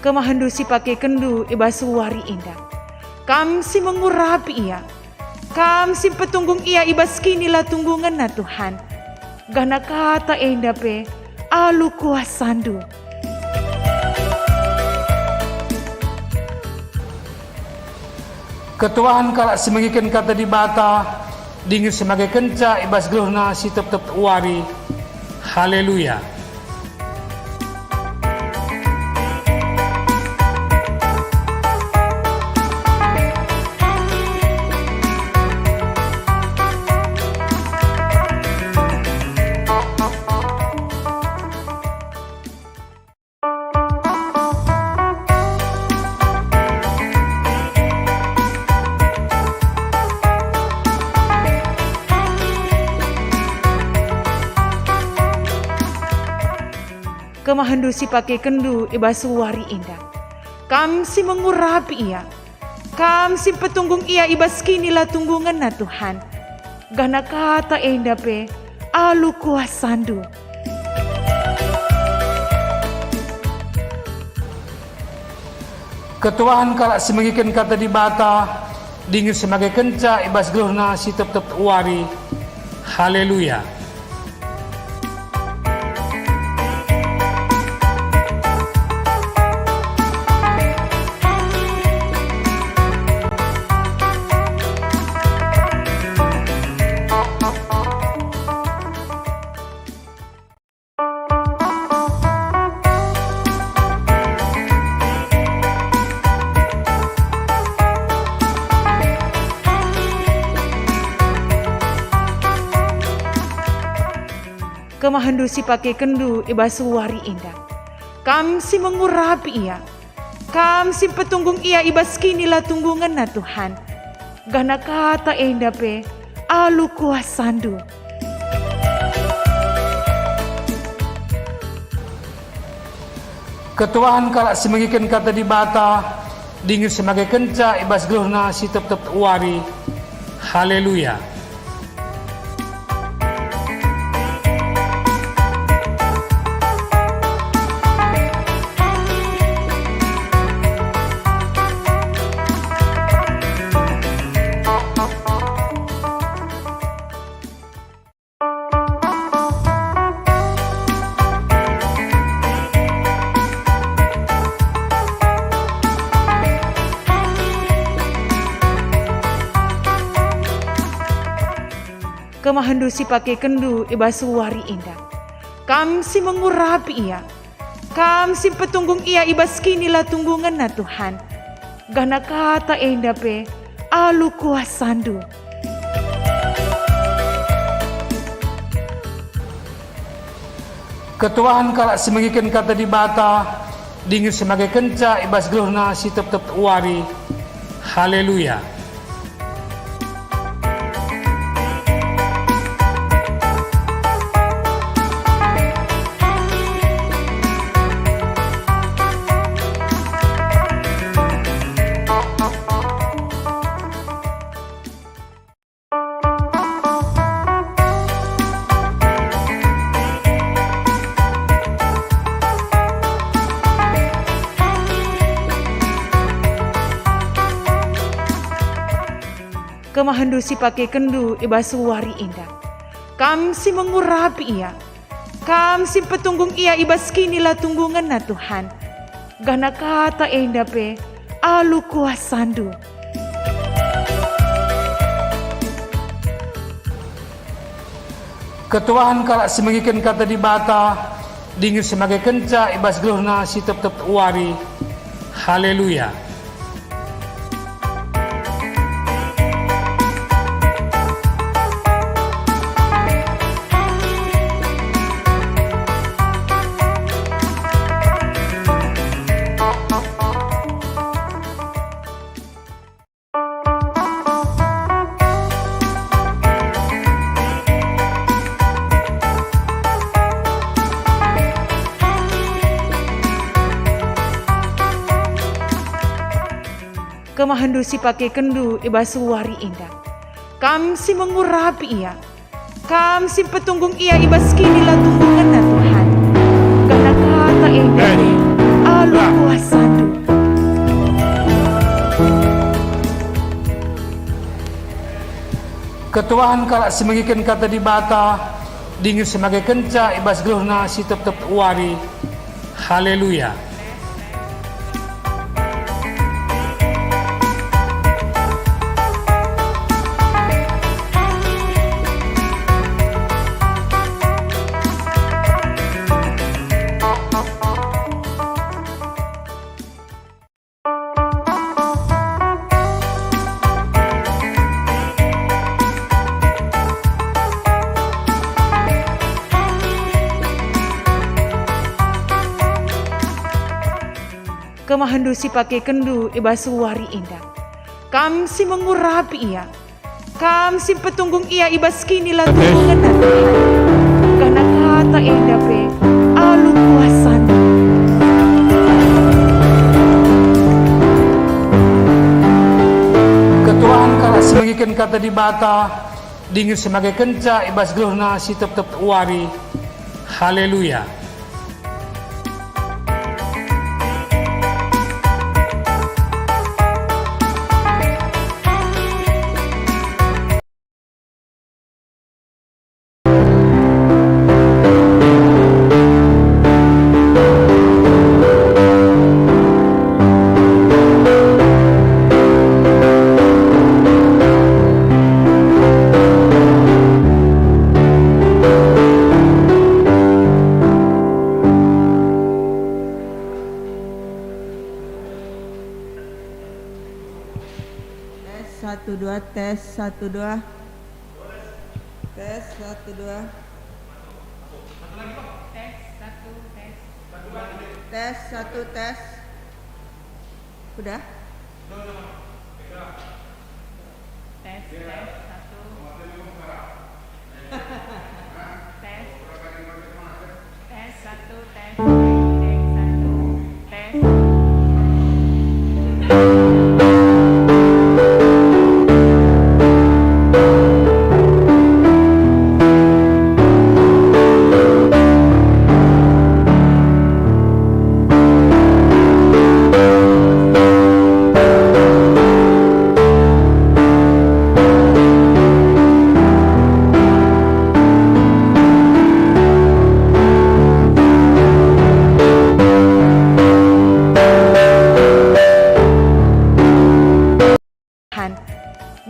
Kemahandu si pake kendu iba suwari indah. Kam si mengurapi ia. Kam si petunggung ia iba skinilah tunggungan na Tuhan. Gana kata indah pe alu kuasandu. Ketuaan kalak semangikan kata di bata, dingin sebagai kenca ibas geluhna si tep-tep wari. Haleluya. Kemahandu si pake kendu iba suwari indah. Kam si mengurapi ia. Kam si petunggung ia iba skinilah tunggungan na Tuhan. Gana kata indah pe alu kuasandu. Ketuaan kalak semangikan kata di bata, dingin sebagai kenca ibas geluhna si tep-tep wari. Haleluya. Kemahandu si pake kendu iba suwari indah. Kam si mengurapi ia. Kam si petunggung ia iba skinilah tunggungan na Tuhan. Gana kata indah pe alu kuasandu. Ketuaan kalak semangikan kata di bata, dingin sebagai kenca ibas geluhna si tep-tep wari. Haleluya. Kemahandu si pake kendu iba suwari indah. Kam si mengurapi ia. Kam si petunggung ia iba skinilah tunggungan na Tuhan. Gana kata indah pe alu kuasandu. Ketuaan kalak semangikan kata di bata, dingin sebagai kenca ibas geluhna si tep-tep wari. Haleluya. Kemahandu si pake kendu iba suwari indah. Kam si mengurapi ia. Kam si petunggung ia iba skinilah tunggungan na Tuhan. Gana kata indah pe alu kuasandu. Ketuaan kalak semangikan kata di bata, dingin sebagai kenca ibas geluhna si tep-tep wari. Haleluya. Kemahandu si pake kendu iba suwari indah. Kam si mengurapi ia. Kam si petunggung ia iba skinilah tunggungan na Tuhan. Gana kata indah alu kuasandu. Ketuaan kalak semengikan kata di bata, dingin sebagai kenca ibas geluhna si tep wari. Haleluya. Kemahandu si pakai kendu ibas wari indah. Kam si mengurapi ia. Kam si petunggung ia ibas kini lah tunggungan na Tuhan. Karena kata indah pe alu kuasan. Ketuaan kalak semengikan kata di bata, dingin sebagai kenca ibas geluhna si tep wari. Haleluya. Satu dua tes satu dua tes satu dua tes satu tes udah Tes satu. Tes satu tes.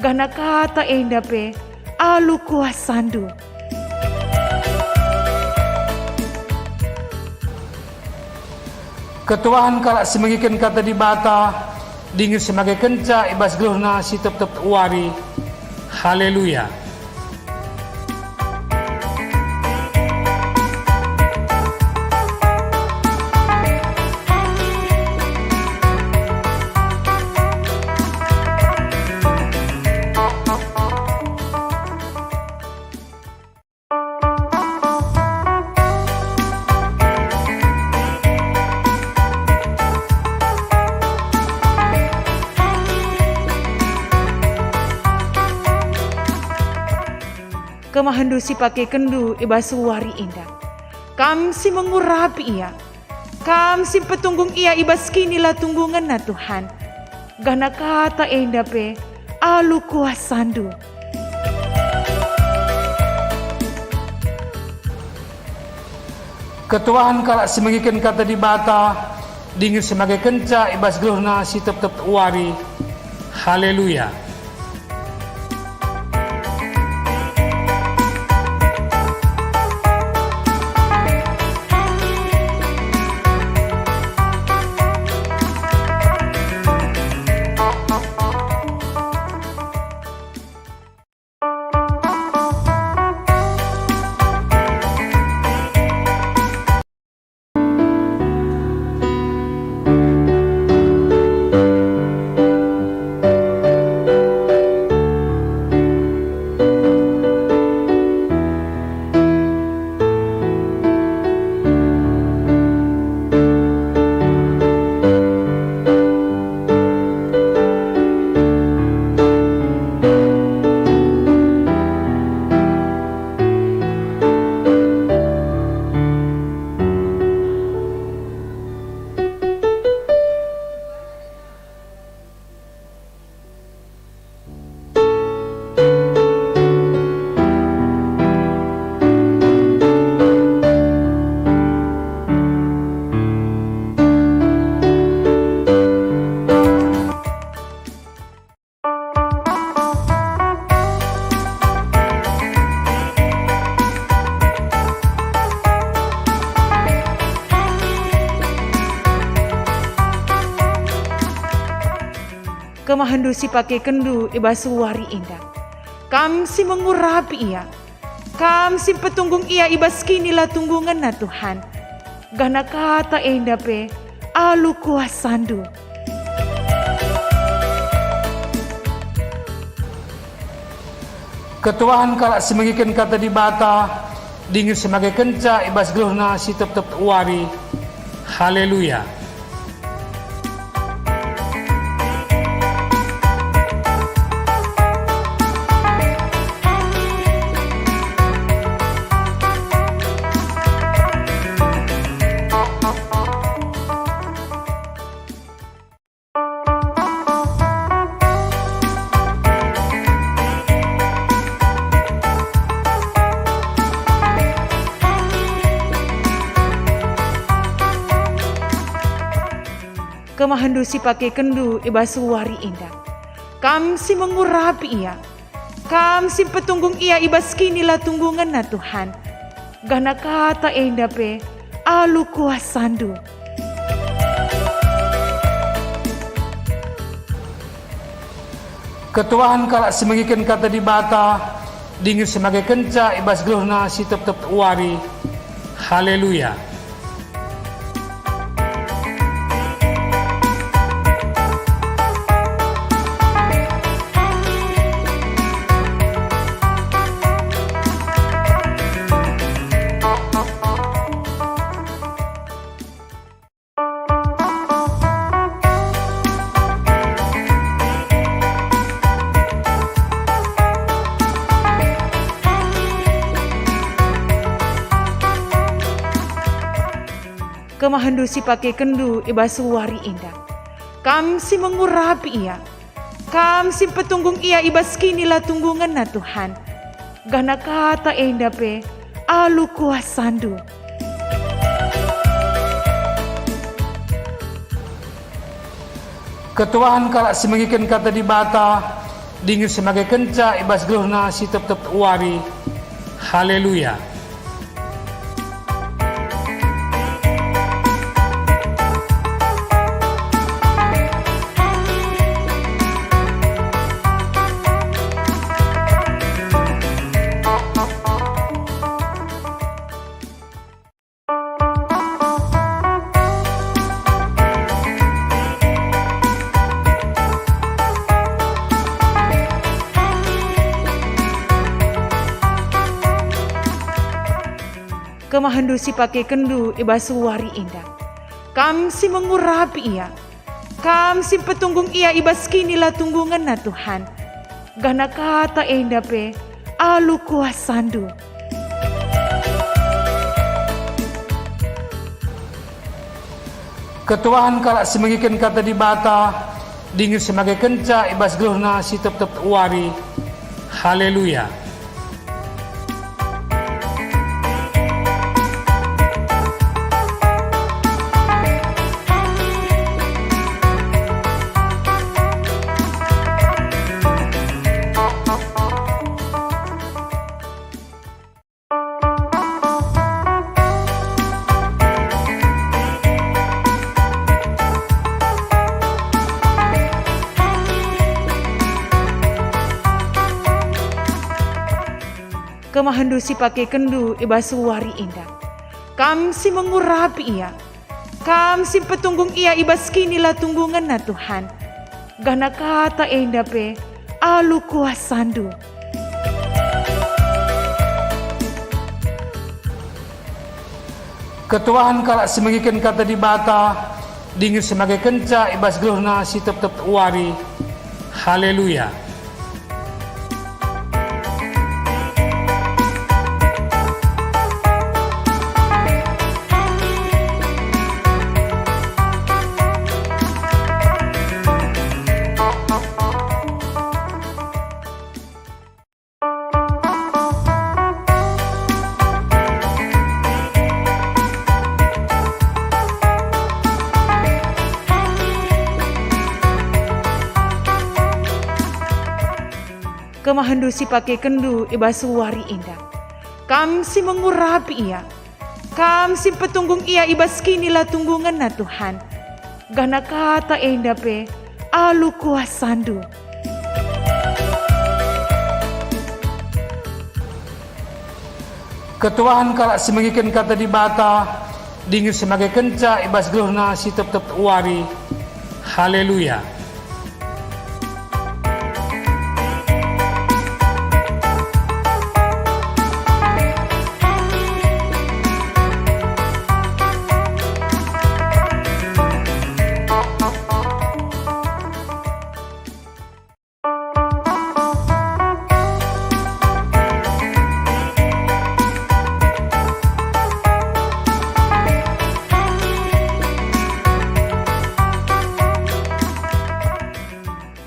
Gana kata indah pe alu kuasandu. Ketuaan kalak semengikan kata di bata, dingin sebagai kenca ibas geluhna si tep wari. Haleluya. Kemahandu si pakai kendu ibas wari indah. Kam si mengurapi ia. Kam si petunggung ia ibas kini lah tunggungan na Tuhan. Gana kata indah pe alu kuasandu. Ketuaan kalak semengikan kata di bata, dingin sebagai kenca ibas geluhna si tep wari. Haleluya. kemahandusi pakai kendu ibas wari indah. Kam si mengurapi ia, kam si petunggung ia ibas kinilah tunggungan na Tuhan. Gana kata indah pe alu kuasandu. Ketuahan kalak semengikan kata di bata, dingin sebagai kenca ibas geluhna si tep wari. Haleluya. Kemahandusi pakai kendu ibas wari indah. Kam si mengurapi ia, kam si petunggung ia ibas kinilah tunggungan na Tuhan. Gana kata indah pe alu kuasandu. Ketuahan kalak semengikan kata di bata, dingin sebagai kenca ibas geluhna si tep wari. Haleluya. Kemahandusi pakai kendu ibas wari indah. Kam si mengurapi ia, kam si petunggung ia ibas kinilah tunggungan na Tuhan. Gana kata indah pe alu kuasandu. Ketuahan kalak semengikan kata di bata, dingin sebagai kenca ibas geluhna si tep wari. Haleluya. Kemahandusi pakai kendu ibas wari indah. Kam si mengurapi ia, kam si petunggung ia ibas kinilah tunggungan na Tuhan. Gana kata indah pe alu kuasandu. Ketuahan kalak semengikan kata di bata, dingin sebagai kenca ibas geluhna si tep wari. Haleluya. Kemahandusi pakai kendu ibas wari indah. Kam si mengurapi ia, kam si petunggung ia ibas kinilah tunggungan na Tuhan. Gana kata indah pe alu kuasandu. Ketuahan kalak semengikan kata di bata, dingin sebagai kenca ibas geluhna si tep wari. Haleluya. Kemahandusi pakai kendu ibas wari indah. Kam si mengurapi ia, kam si petunggung ia ibas kinilah tunggungan na Tuhan. Gana kata indah pe alu kuasandu. Ketuahan kalak semagikan kata di bata, dingin sebagai kenca ibas geluhna si tep-tep wari. Haleluya.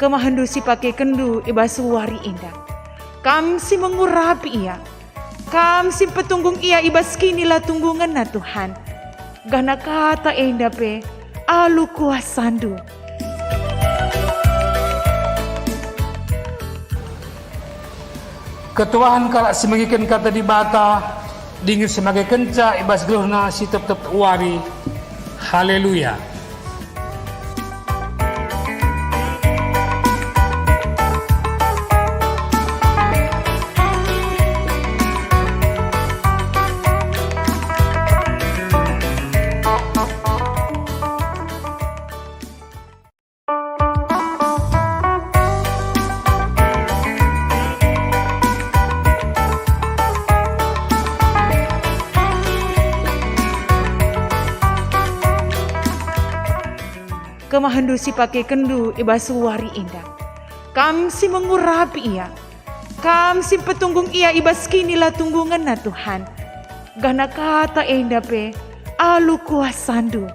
Kemahandu si pakai kendu ibas wari indah. Kam si mengurapi ia. Kam si petunggung ia ibas kinilah tunggungan na Tuhan. Gana kata indah pe alu kuasandu. Ketuahan kalak semagikan kata di bata, dingin sebagai kenca ibas geluhna si tep-tep wari. Haleluya. Kemahandu si pakai kendu ibas wari indah. Kam si mengurapi ia. Kam si petunggung ia ibas kinilah tunggungan na Tuhan. Gana kata indah pe alu kuasandu.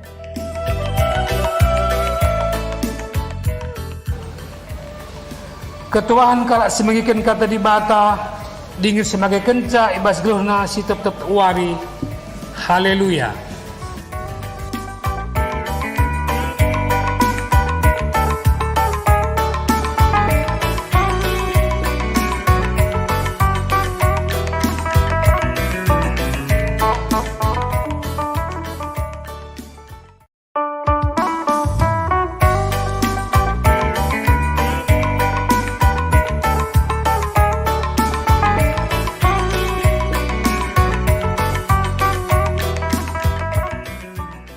Ketuahan kalak semagikan kata di bata, dingin sebagai kenca ibas geluhna si tep-tep wari. Haleluya.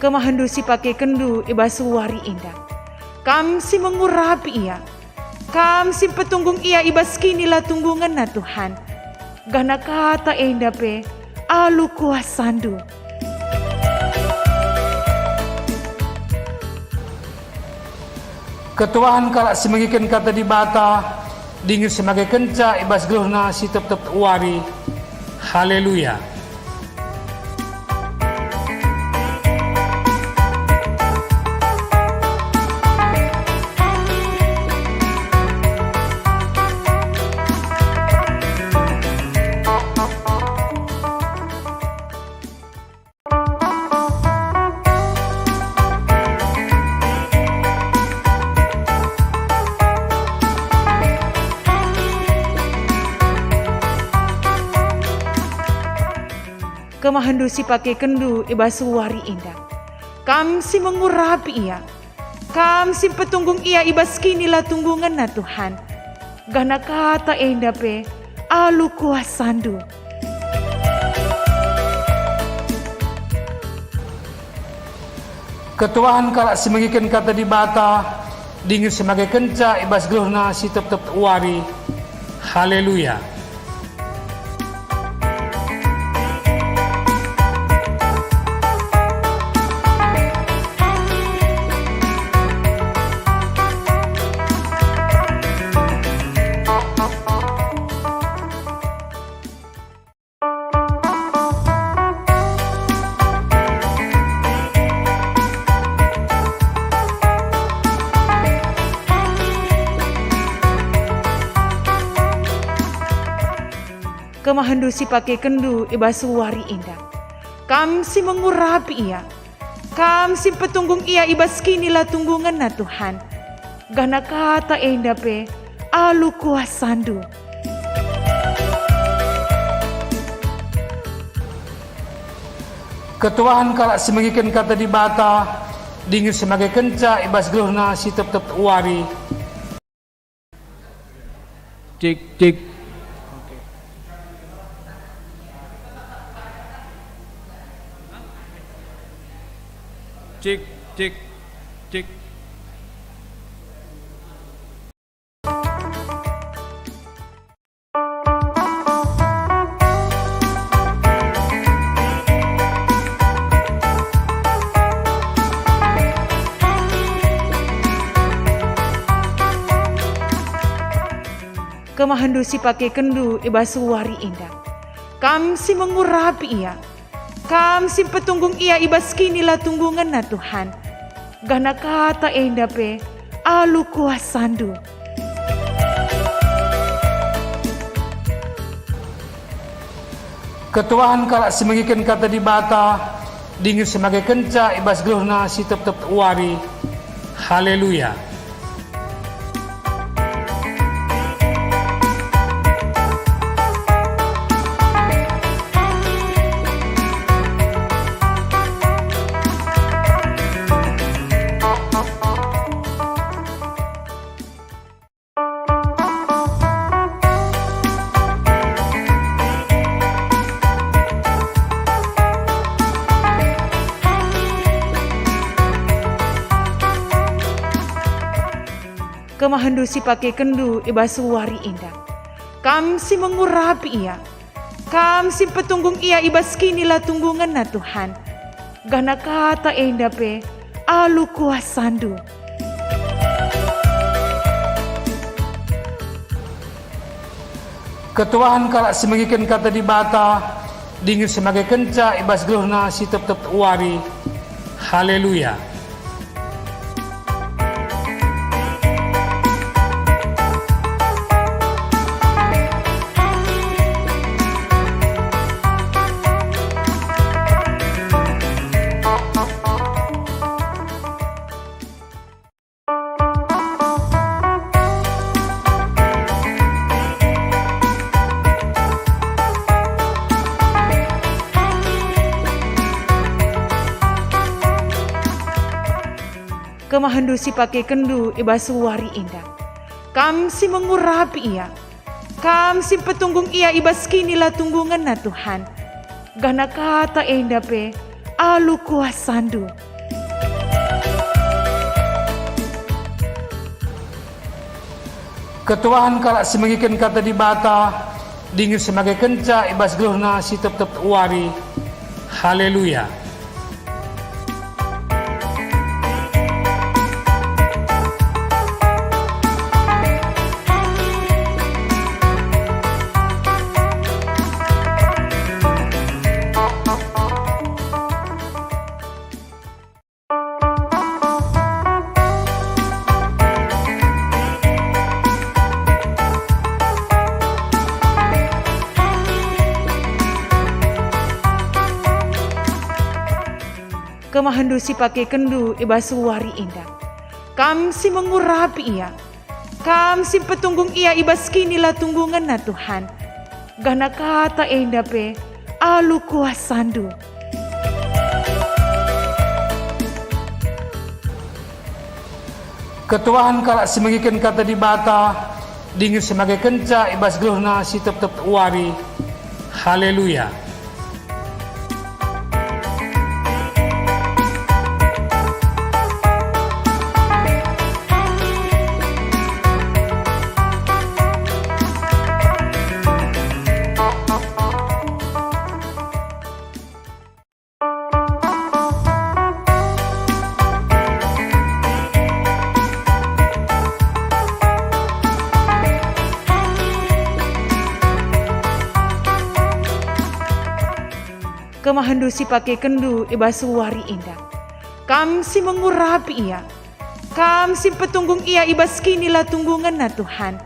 Kemahandu si pakai kendu ibas wari indah. Kam si mengurapi ia. Kam si petunggung ia ibas kinilah tunggungan na Tuhan. Gana kata indah pe alu kuasandu. Ketuahan kalak semagikan kata di bata, dingin sebagai kenca ibas geluhna si tep-tep wari. Haleluya. Kemahandu si pakai kendu ibas wari indah. Kam si mengurapi ia. Kam si petunggung ia ibas kinilah tunggungan na Tuhan. Gana kata indah pe alu kuasandu. Ketuahan kalak semagikan kata di bata, dingin sebagai kenca ibas geluhna si tep-tep wari. Haleluya. Kemahandu si pakai kendu ibas wari indah. Kam si mengurapi ia. Kam si petunggung ia ibas kinilah tunggungan na Tuhan. Gana kata indah pe alu kuasandu. Ketuahan kalak semagikan kata di bata, dingin sebagai kenca ibas geluhna si tep-tep wari. Cik cik. Cik cik cik. Kemahandu si pakai kendu ibas wari indah. Kam si mengurapi ia. Kam si petunggung ia ibas kinilah tunggungan na Tuhan. Gana kata indah pe alu kuasandu. Ketuaan kalak semengikan kata di bata, dingin sebagai kenca ibas geluhna si tep-tep wari. Haleluya. Kemahandu si pakai kendu ibas wari indah. Kam si mengurapi ia. Kam si petunggung ia ibas kinilah tunggungan na Tuhan. Gana kata indah pe alu kuasandu. Ketuaan kalak semengikan kata di bata, dingin sebagai kenca ibas geluhna si tep-tep wari. Haleluya. Kemahandu si pakai kendu ibas wari indah. Kam si mengurapi ia. Kam si petunggung ia ibas kinilah tunggungan na Tuhan. Gana kata indah pe alu kuasandu. Ketuaan kalak semengikan kata di bata, dingin sebagai kenca ibas geluhna si tep-tep wari. Haleluya. Kemahandu si pakai kendu ibas wari indah. Kam si mengurapi ia. Kam si petunggung ia ibas kinilah tunggungan na Tuhan. Gana kata indah pe alu kuasandu. Ketuaan kalak semengikan kata di bata, dingin sebagai kenca ibas geluhna si tep-tep wari. Haleluya. Kemahandu si pakai kendu ibas wari indah. Kam si mengurapi ia. Kam si petunggung ia ibas kinilah tunggungan na Tuhan.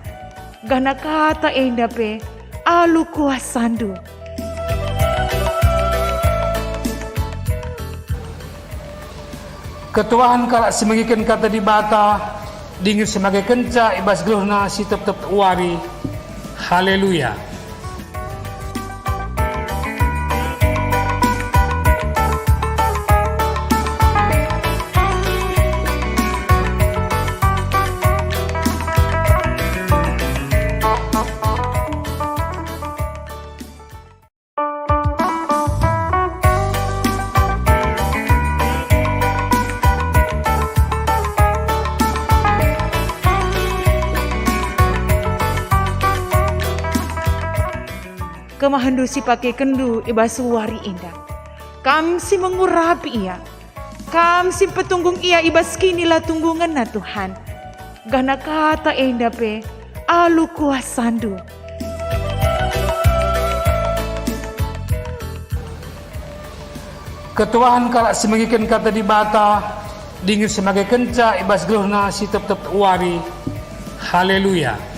Gana kata indah pe alu kuasandu. Ketuaan kalak semengikan kata di bata, dingin sebagai kenca ibas geluhna si tep-tep wari. Haleluya. Kemahandusi pakai kendu ibas wari indah. Kam si mengurapi ia. Kam si petunggung ia ibas kinilah tunggungan na Tuhan. Gana kata endah pe alu kuasandu. Ketuahan kalak semangikan kata di bata, dingin sebagai kenca ibas geluhna si tep wari. Haleluya.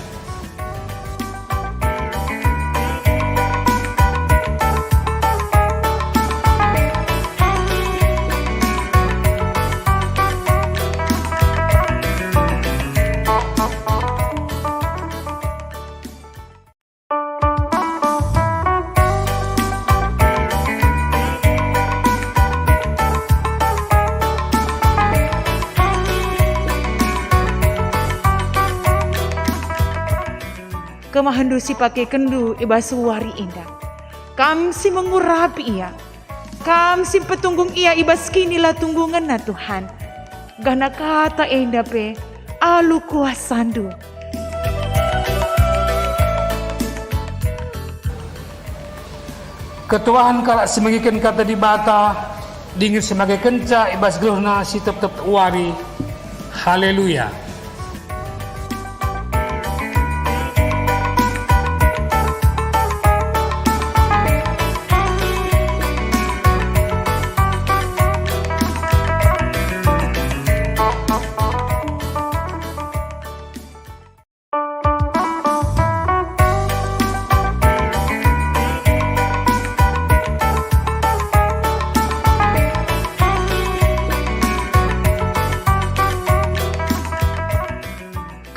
Kemahandusi pakai kendu ibas wari indah. Kam si mengurapi ia. Kam si petunggung ia ibas kinilah tunggungan na Tuhan. Gana kata endah pe alu kuasandu. Ketuahan kalak semangikan kata di bata, dingin sebagai kenca ibas geluhna si tep wari. Haleluya.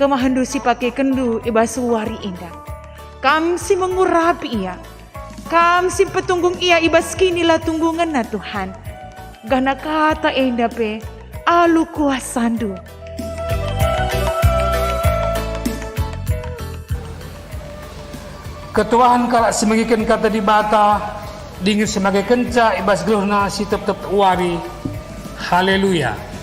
Kemahandusi pakai kendu ibas wari indah. Kam si mengurapi ia. Kam si petunggung ia ibas kinilah tunggungan na Tuhan. Gana kata endah pe alu kuasandu. Ketuahan kalak semangikan kata di bata, dingin sebagai kenca ibas geluhna si tep wari. Haleluya.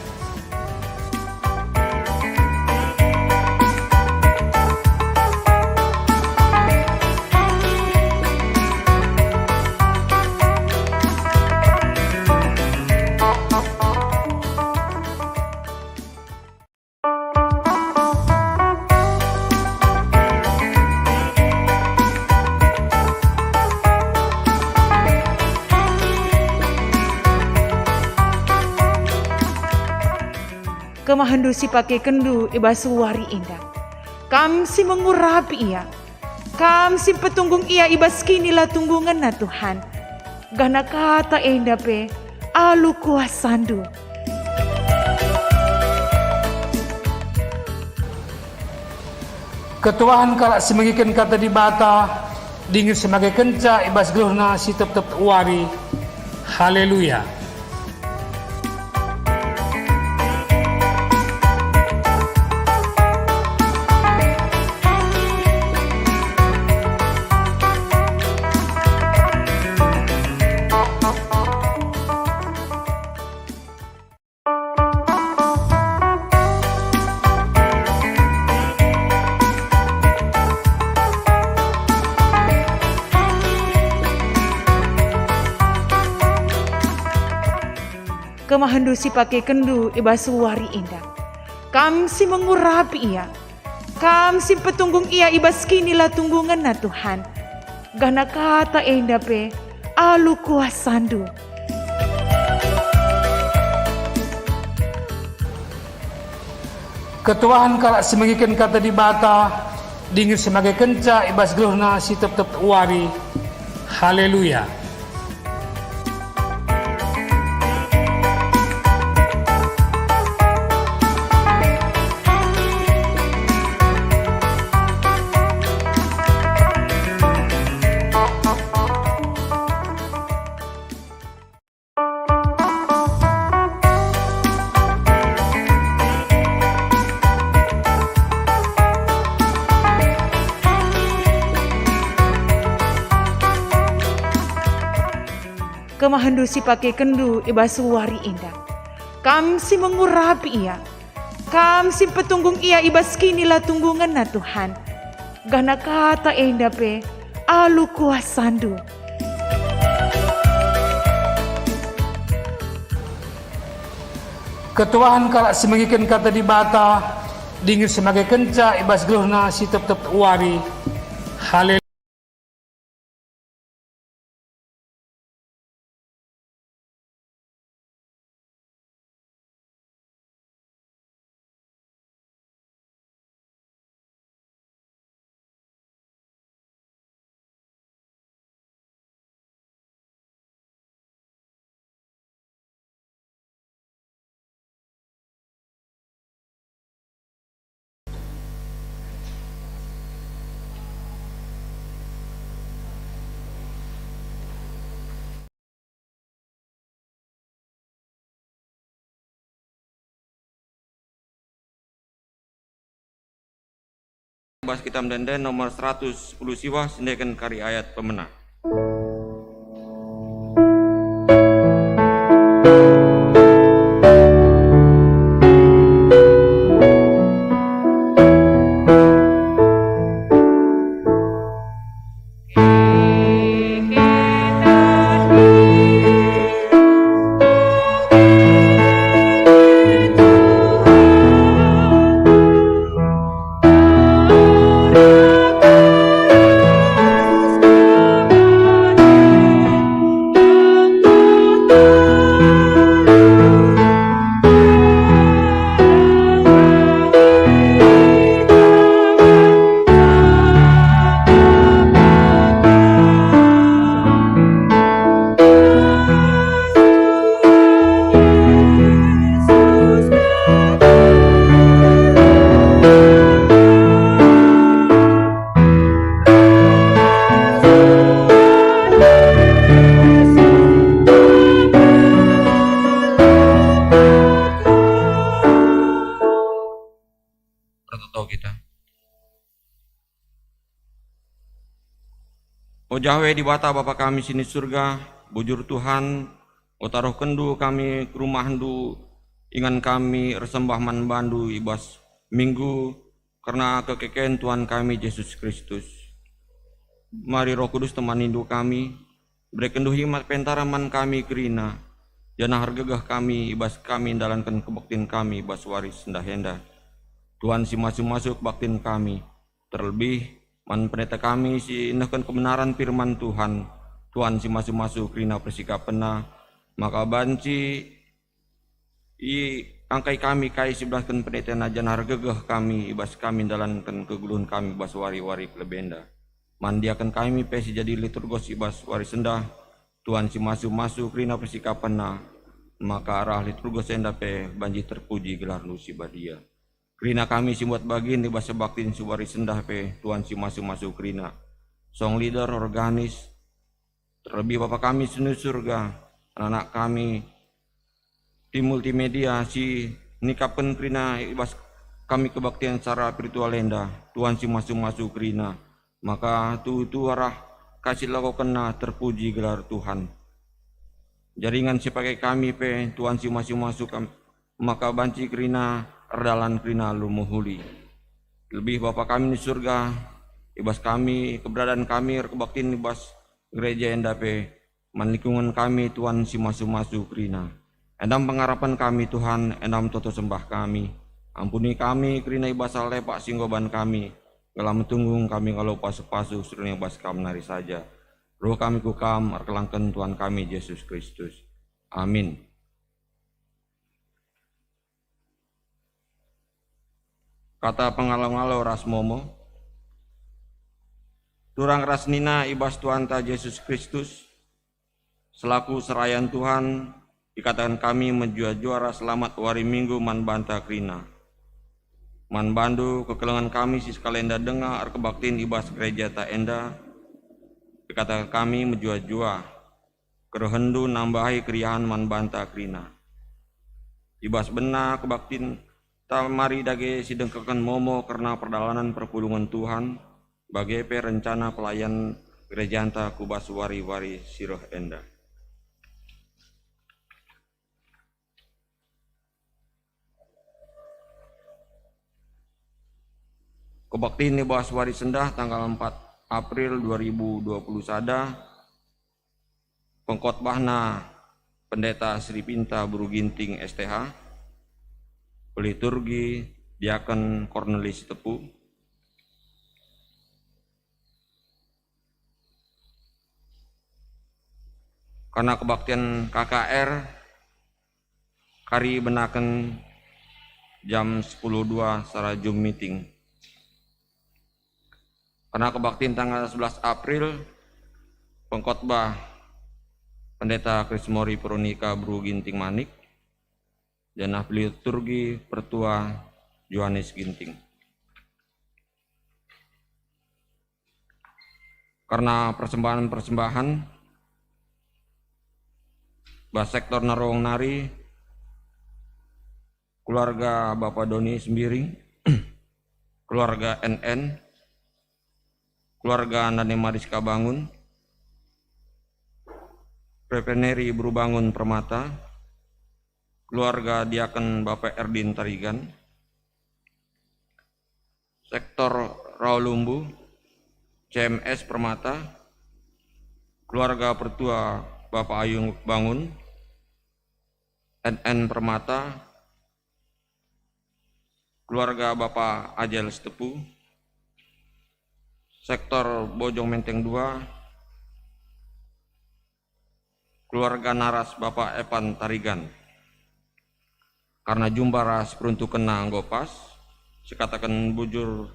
Kemahandusi pakai kendu ibas wari indah. Kam si mengurapi ia. Kam si petunggung ia ibas kinilah tunggungan na Tuhan. Gana kata endah pe alu kuasandu. Ketuahan kalak semangikan kata di bata, dingin sebagai kenca ibas geluhna si tep wari. Haleluya. Kemahandusi pakai kendu ibas wari indah. Kam si mengurapi ia. Kam si petunggung ia ibas kinilah tunggungan na Tuhan. Gana kata endah pe alu kuasandu. Ketuahan kalak semangikan kata di bata, dingin sebagai kenca ibas geluhna si tep wari. Haleluya. Kemahandusi pakai kendu ibas wari indah. Kam si mengurapi ia. Kam si petunggung ia ibas kinilah tunggungan na Tuhan. Gana kata endah pe alu kuasandu. Ketuaan kalak semagikan kata di bata, dingin sebagai kenca ibas geluhna si tep-tep wari. Haleluya. Bas Kitab Denden nomor 110 siwa sendekan kari ayat pemenang. Kita. O Yahweh di bata Bapa kami sini surga, bujur Tuhan, o taruh kendu kami ke rumah hendu, ingan kami resembah man bandu ibas minggu, karena kekeken Tuhan kami Yesus Kristus. Mari Roh Kudus teman hindu kami, beri kendu himat pentaraman kami kerina, jana hargagah kami ibas kami dalankan kebaktin kami ibas waris sendah hendah. Tuhan si masuk baktin kami, terlebih man pendeta kami si indahkan kebenaran firman Tuhan. Tuhan si masuk rina persikap pena, maka banci i angkai kami kai sebelahkan pendeta najan hargegah kami ibas kami dalankan keguluhan kami ibas wari-wari kelebenda. Mandiakan kami pesi jadi liturgos ibas wari sendah. Tuhan si masuk rina persikap pena, maka arah liturgos enda pe banji terpuji gelar lusi badia. Krina kami simbuat bagin di bahasa baktin subari sendah pe Tuhan si masuk krina. Song leader organis. Terlebih Bapak kami seni surga. Anak kami di multimedia si nikapen krina ibas kami kebaktian secara spiritual lenda. Tuhan si masuk krina. Maka tu arah kasih laku kena terpuji gelar Tuhan. Jaringan si pakai kami pe Tuhan si masuk maka banci krina erdalan krina lumuhuli. Lebih Bapa kami di surga, ibas kami, keberadaan kami, kebaktin ibas gereja endape, manlingkungan kami Tuhan si masuk krina. Endam pengharapan kami Tuhan, endam toto sembah kami. Ampuni kami krina ibas lepak singgoban kami, gelam tunggung kami kalau pasu-pasu suruhnya ibas kami nari saja. Roh kami kukam, arkelangkan Tuhan kami Yesus Kristus. Amin. Kata pengalau-ngalau ras momo, turang ras nina ibas Tuhan ta Yesus Kristus, selaku serayan Tuhan, dikatakan kami menjuara selamat wari minggu man banta krina. Man bandu kekelengan kami si sekalenda dengar kebaktin ibas gereja ta enda, dikatakan kami menjua-jua, kerehendu nambahi kriahan man banta krina. Ibas benar kebaktin mari dage sidengkakan momo karena perdalanan perpulungan Tuhan bagi rencana pelayan gereja anta kubas wari-wari siroh enda. Kebakti ini bahas wari sendah tanggal 4 April 2020 sada pengkhotbahna Pendeta Sri Pinta Buru Ginting STH, Peliturgi Diaken Cornelis Tepu, karena kebaktian KKR kari benaken jam 10.02 secara Zoom meeting. Karena kebaktian tanggal 11 April pengkhotbah Pendeta Krismori Peronika Bru Ginting Manik dan ahli liturgi Pertua Yohanes Ginting. Karena persembahan-persembahan bahas sektor Narowong Nari, keluarga Bapak Doni Sembiring, keluarga NN, keluarga Nane Mariska Bangun, Reveneri Berubangun Permata, keluarga Diaken Bapak Erdin Tarigan, sektor Rawalumbu, CMS Permata, keluarga Pertua Bapak Ayung Bangun, NN Permata, keluarga Bapak Ajel Stepu, sektor Bojong Menteng 2, keluarga Naras Bapak Evan Tarigan. Karena jumlah ras peruntukan anggopas, sekatakan bujur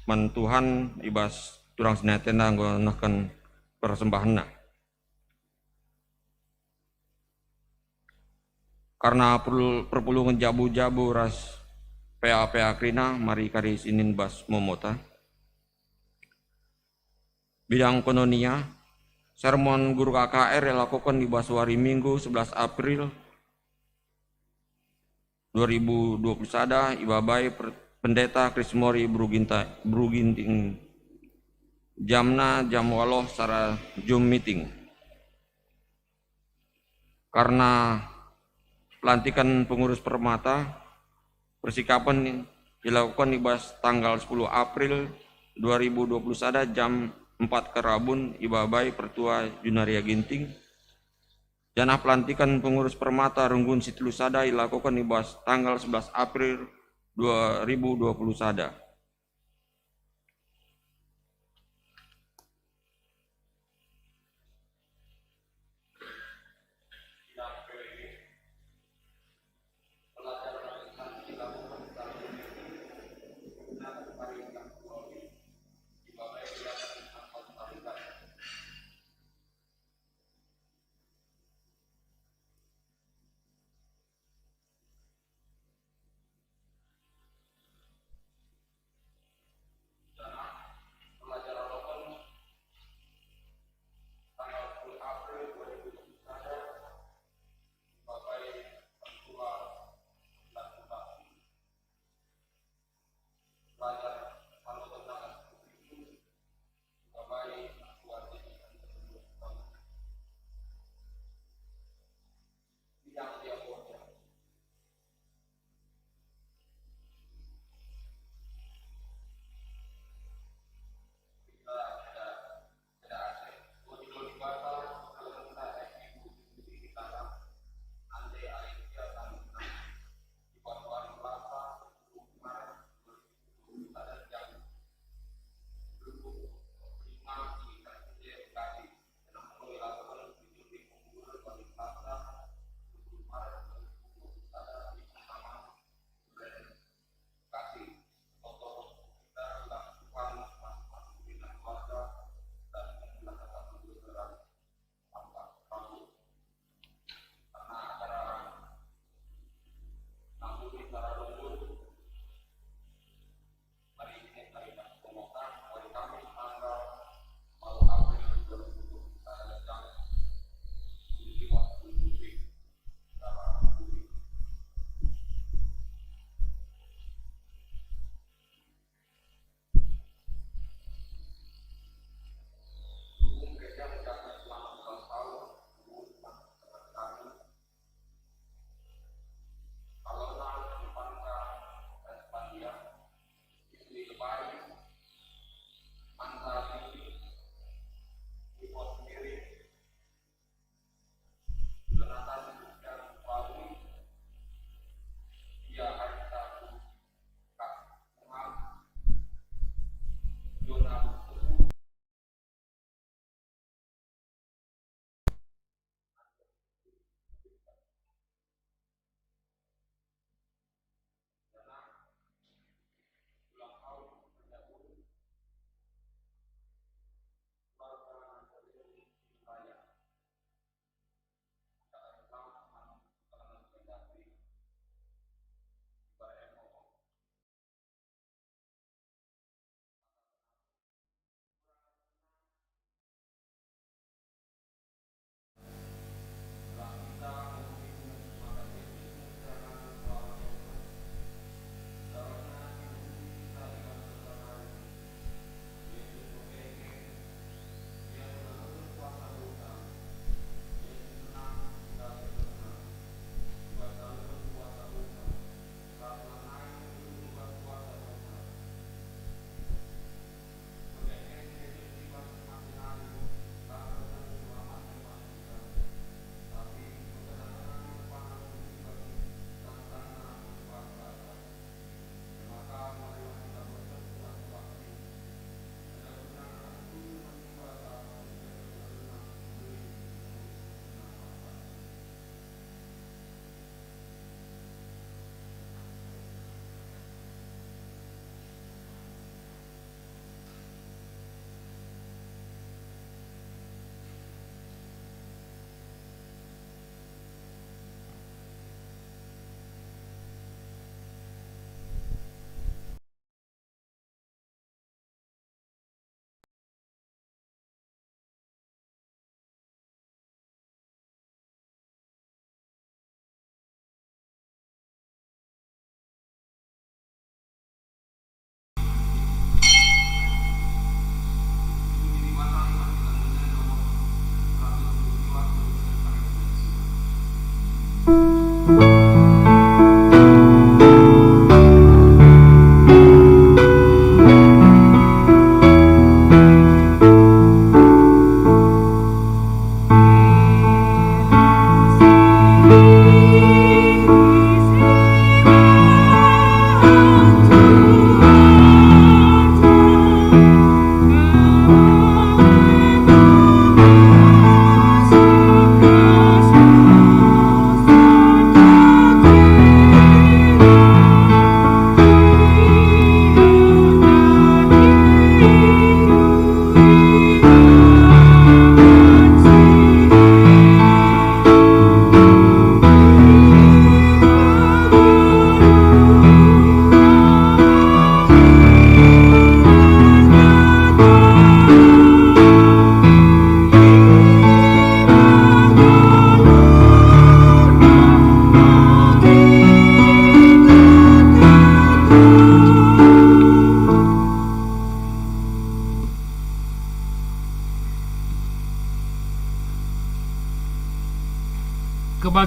mentuhan ibas turang sinatena nggonakan persembahanna. Karena perpulungan jabu-jabu ras PA krina mari kari sinin bas momota. Bidang kononia, sermon guru KKR dilakukan di Baswari Minggu 11 April 2020 sada Ibabai Pendeta Krismori Bru Ginting jamna jam waloh secara Zoom meeting. Karena pelantikan pengurus Permata, persikapan dilakukan di tanggal 10 April 2020 sada jam 4 Kerabun Ibabai Pertua Junaria Ginting. Janah pelantikan pengurus Permata Runggun Situlu sada dilakukan di tanggal 11 April 2020 sada.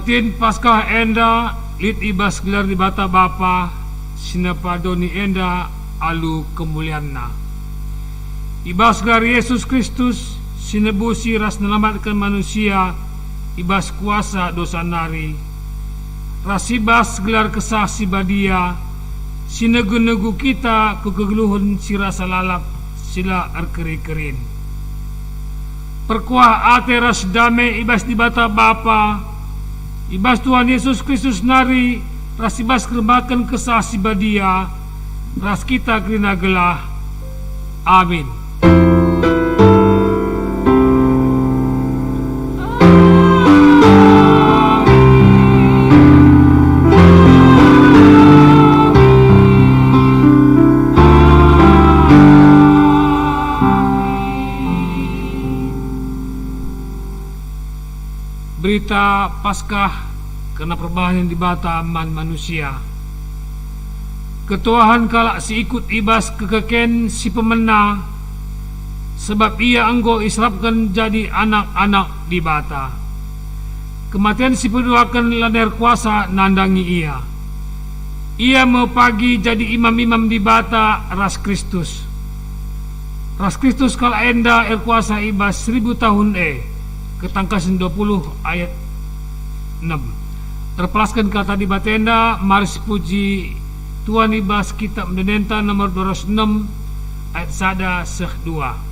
Kematin Paskah enda lit ibas gelar di bata Bapa sinapadoni enda alu kemulianna. Ibas gelar Yesus Kristus sinebusi ras nelamatkan manusia ibas kuasa dosa nari. Rasibas gelar kesah si badia sinegu-negu kita kegeluhun si rasa lalap sila erkeri-kerin. Perkuah ate ras dame ibas di bata Bapa ibas Tuhan Yesus Kristus nari ras ibas kerembakan kesah si badia ras kita gerina gelah. Amin. Berita Paskah karena perubahan yang dibata man manusia. Ketuahan kalak si ikut ibas kekeken si pemena, sebab ia engkau israpkan jadi anak-anak dibata. Kematian si peduakan laner kuasa nandangi ia. Ia mau pagi jadi imam-imam dibata ras Kristus. Ras Kristus kalak enda kuasa ibas 1000 tahun Ketangkasan 20 ayat 6. Terpelaskan kata di batenda maris puji Tuhan ibas kitab menenta nomor 206 ayat 1-2.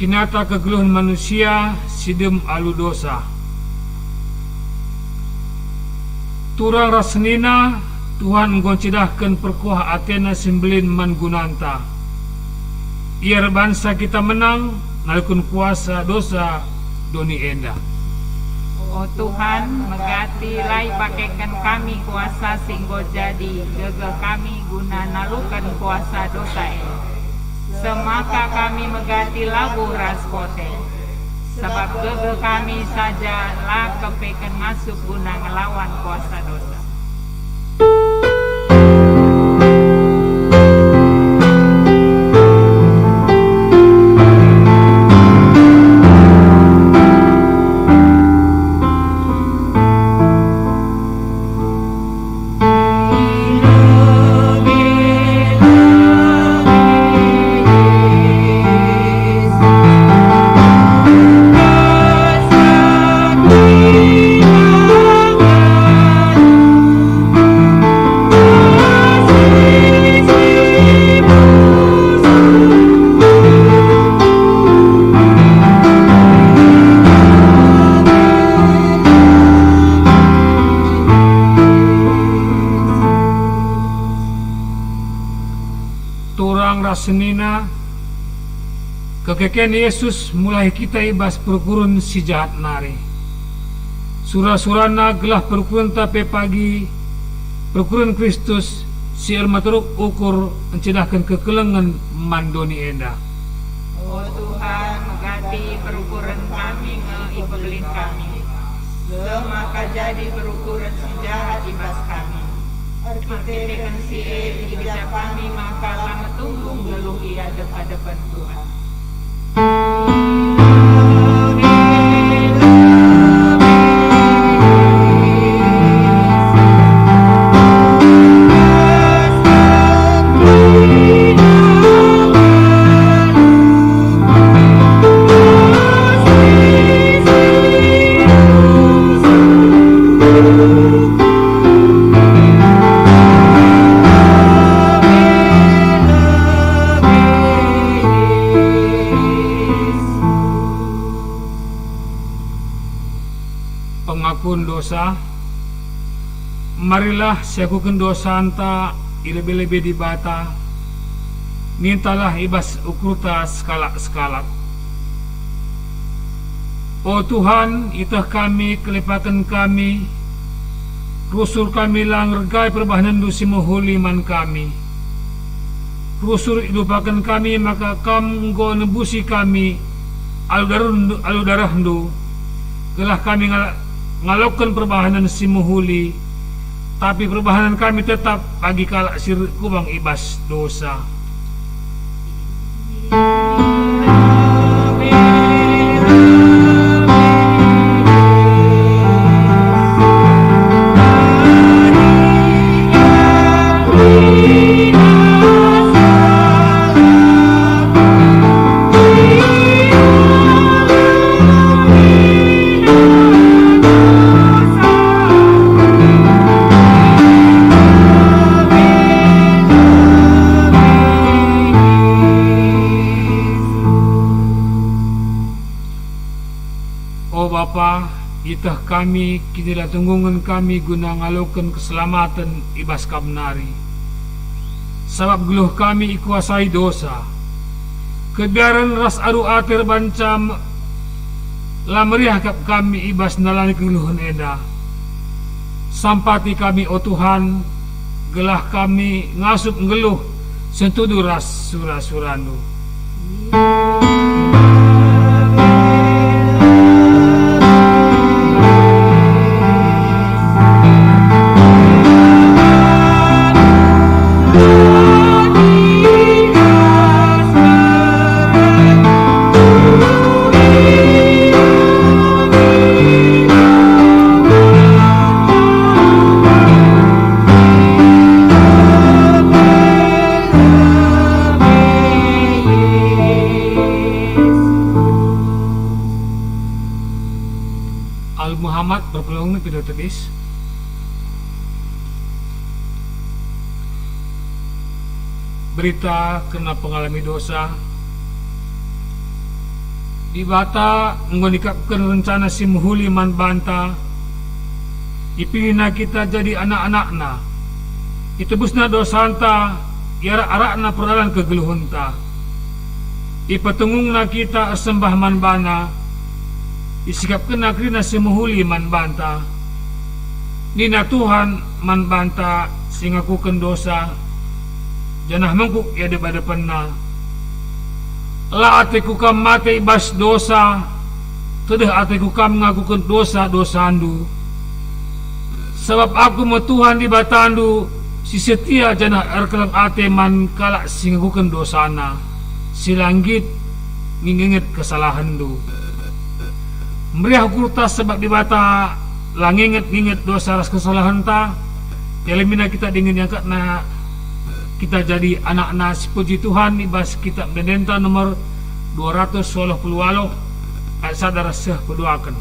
Kinata kegeluhan manusia sidem alu dosa. Turang rasnina Tuhan nggoncidahkan perkuah Athena sembelin man gunanta. Ia bangsa kita menang nalukun kuasa dosa doni enda. Oh Tuhan, megati lai pakaikan kami kuasa singgo jadi gegel kami guna nalukan kuasa dosa semaka kami megati lagu raskote sebab gegel kami saja lah kepekan masuk guna ngelawan kuasa dosa. senina kekeken Yesus mulai kita ibas perkurun si jahat nari. Surah-surana gelah perkurun tape pagi perkurun Kristus si ermaturuk ukur mencedahkan kekelengan mandoni enda. Oh Tuhan, megati perukuran kami ngeibelin kami. Semaka jadi perukuran si jahat ibas kami. Arkitekan si di bidang kami maka lama tunggu geluh ia depan Tuhan. Pengakuan dosa. Marilah siakukan dosa anta ilebe-lebe di bata. Mintalah ibas ukurta skalak-skalak. Oh Tuhan, itah kami kelepakan kami. Rusul kami lang regai perbahanan dusi mohuli man kami. Rusul idupakan kami maka kam go nebusi kami aludarah ndu. Gelah kami ngalakukan perbahanan si muhuli, tapi perbahanan kami tetap bagi kalak sir kubang ibas dosa. Bapa, itah kami kinilah tunggungan kami guna ngalokan keselamatan ibas kamnari. Sebab geluh kami ikuasai dosa. Kebiaran ras aru atir bancam lameriah kap kami ibas nalani keluhan eda. Sampati kami o Tuhan, gelah kami ngasup ngeluh sentudu ras surah-surandu. Muhammad berpeluang ni pidato tetis. Berita kena pengalami dosa. Di bata mengunikapkan rencana si muhuli man banta. Ipilihna kita jadi anak-anakna. Itebusna dosa anta, iara-arakna perdalan kegeluhunta. Ipetungungna kita sembah man bana. Isikap kena krina semuhuli man banta. Nina Tuhan man banta singakukan dosa. Janah mengkuk ya depan na. La atiku kam mate ibas dosa. Tedah atiku kam ngakukan dosa andu. Sebab aku mo Tuhan di batandu. Si setia janah erkelang ate man kalak singakukan dosana. Silanggit nginginget kesalahan du. Meriah kurtas sebab di bata langinget dosa ras kesalahan ta. Yalemina kita dingin yang na kita jadi anak-anak si puji Tuhan ibas kitab Dendenta nomor 228 ayat sadar seh peduakan.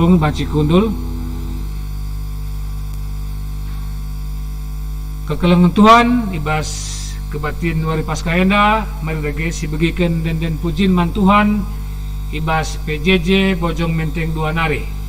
Agung Banci Kundul. Kekelengan Tuhan ibas kebatin wari paskayanda mari lagi si begikan dan pujin man Tuhan ibas PJJ Bojong Menteng 2 Nari.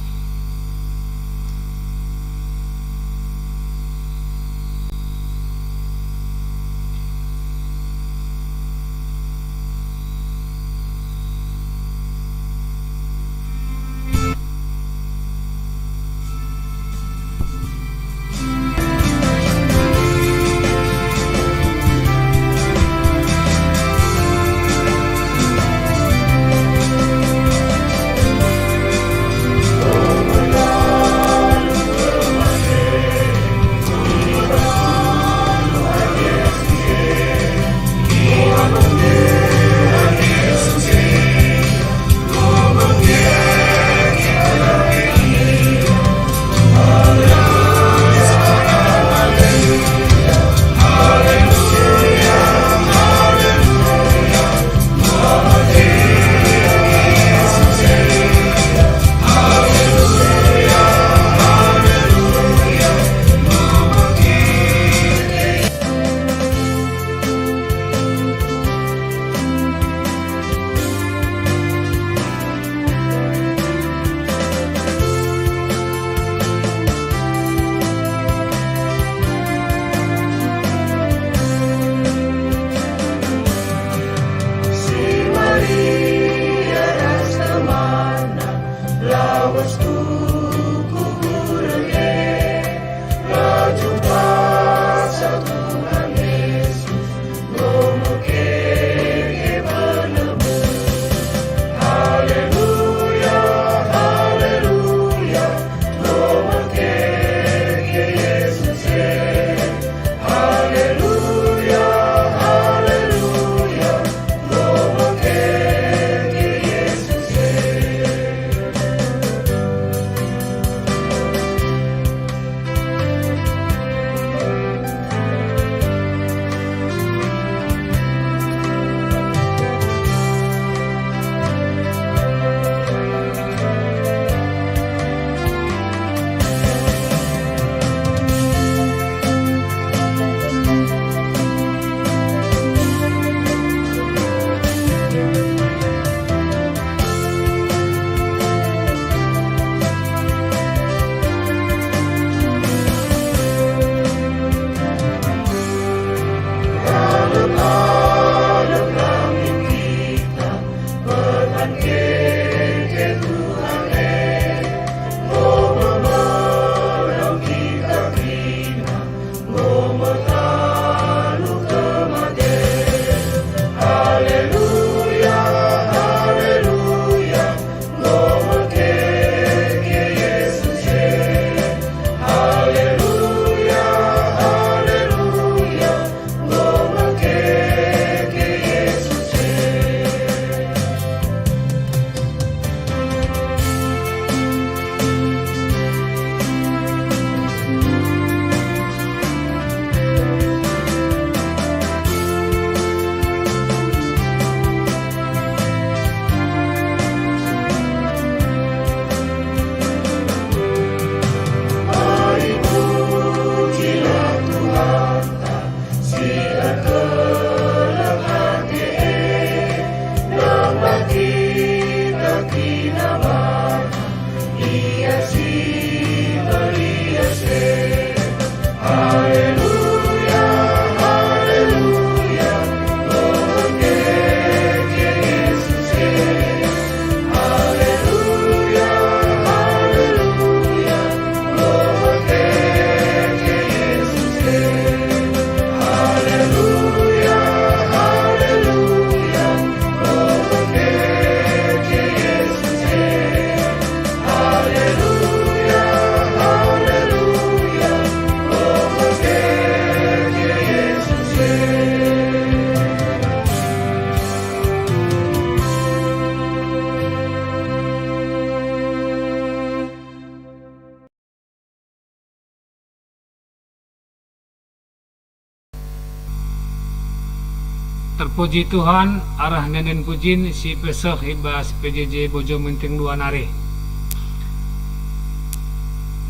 Terpuji Tuhan, arah nenen pujin si pesah ibas PJJ Bojong Menteng 2 Nari.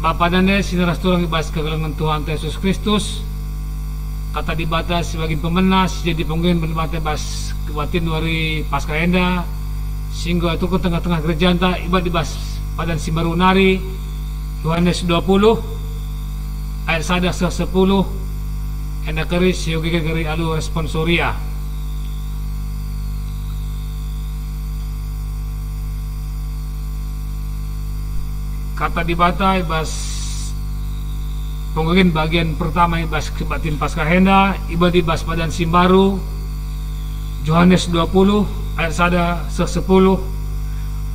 Bapa dan sinaras turang ibas kagalangan Tuhan Yesus Kristus. Kata dibatas sebagai pemenas jadi pengguin berdebat bas kebatin wari pasca enda sehingga itu ke tengah-tengah gereja anta ibad dibas padan simbaru nari Yohanes 20 ayat 1 10 enda keris yogi gari alu responsoria. Kata dibatai bas penggugin bagian pertama ibas kebatin pasca henda ibad ibas padan simbaru Yohanes 20 ayat 1 10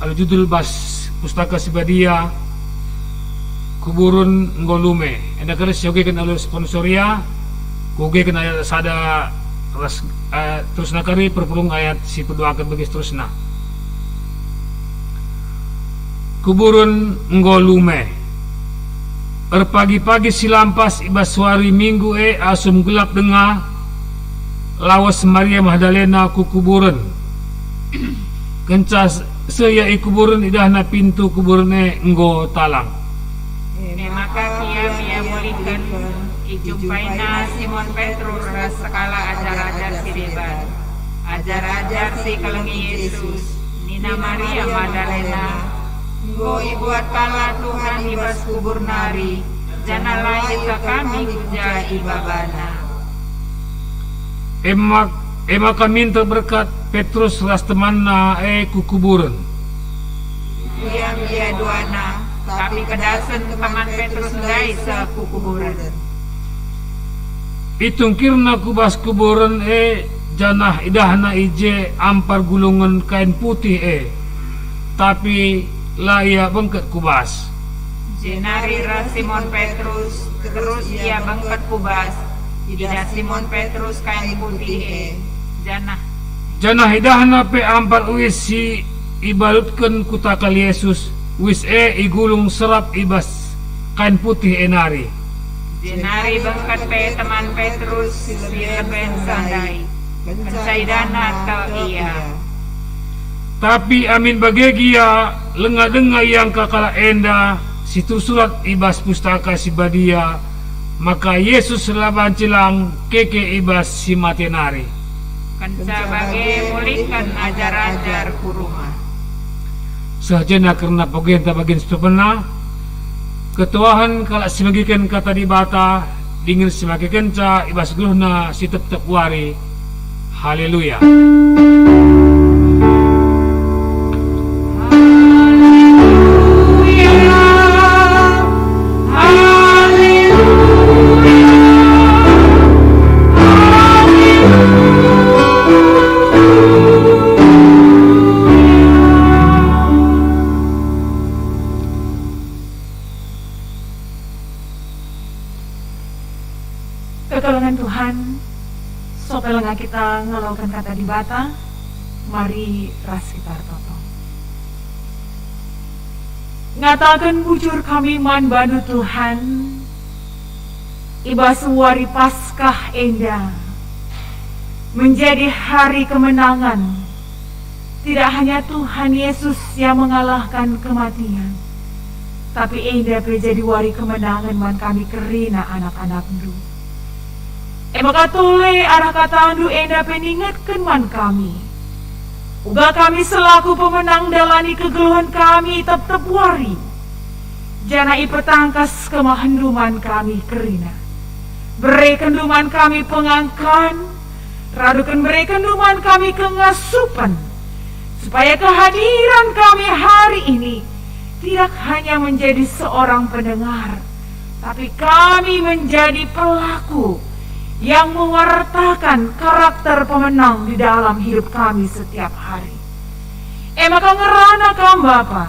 lalu judul bas pustaka sibadia kuburun ngolume enda keris yogi kan alu sponsoria kuge kan ayat sada terus nakari perpulung ayat si peduakan bagi terusna kuburun ngolume pagi-pagi silampas ibas wari minggu asum gelap dengar lawas Maria Magdalena ku kuburan kencas saya kuburan idahna pintu kuburan enggo talang maka kia mulikan ijumpaina Simon Petrus ras sekala ajar-ajar si deban ajar-ajar si kalengi Yesus Nina Maria Magdalena nggo ibuat kala Tuhan ibas kubur nari jana lain ke kami kuja ibabana emak kami berkat Petrus ras temanna ku kuburan dia duana tapi kedasen paman Petrus ndai sa ku kuburan itung kirna kubas kuburan janah idahna ije ampar gulungan kain putih tapi laya bengket kubas jenari ras Simon Petrus terus ia bengket kubas ida Simon Petrus kain putih janah idahna pe ampar uis si ibalutkan kutakal Yesus wis igulung serap ibas kain putih enari jenari bengket pe teman Petrus sileben sandai pencaidana tau iya tapi amin bagegia lenga-lenga yang kakala enda situ surat ibas pustaka si badia maka Yesus laban cilang keke ibas si matenari kanca bage mulikan ajar-ajar kuruma sahjana karena pagenta bagian stupena ketuahan kala simagikan kata dibata dingin semakin kenca ibas geluhna si tetep wari haleluya. Kekalungan Tuhan, sopelengah kita ngelaukan kata di bata, mari ras kita toto. Ngatakan bujur kami man bandu Tuhan, ibas wari Paskah endah, menjadi hari kemenangan. Tidak hanya Tuhan Yesus yang mengalahkan kematian, tapi endah menjadi wari kemenangan man kami kerina anak-anak du. Maka tole arah kata andu enda peningatkan man kami. Uga kami selaku pemenang dalani kegeluhan kami tetap wari. Janai petangkas kemahenduman kami kerina. Beri kenduman kami pengangkan. Radukan beri kenduman kami kengasupan. Supaya kehadiran kami hari ini tidak hanya menjadi seorang pendengar, tapi kami menjadi pelaku yang mewartakan karakter pemenang di dalam hidup kami setiap hari. Maka ngerana kam Bapa,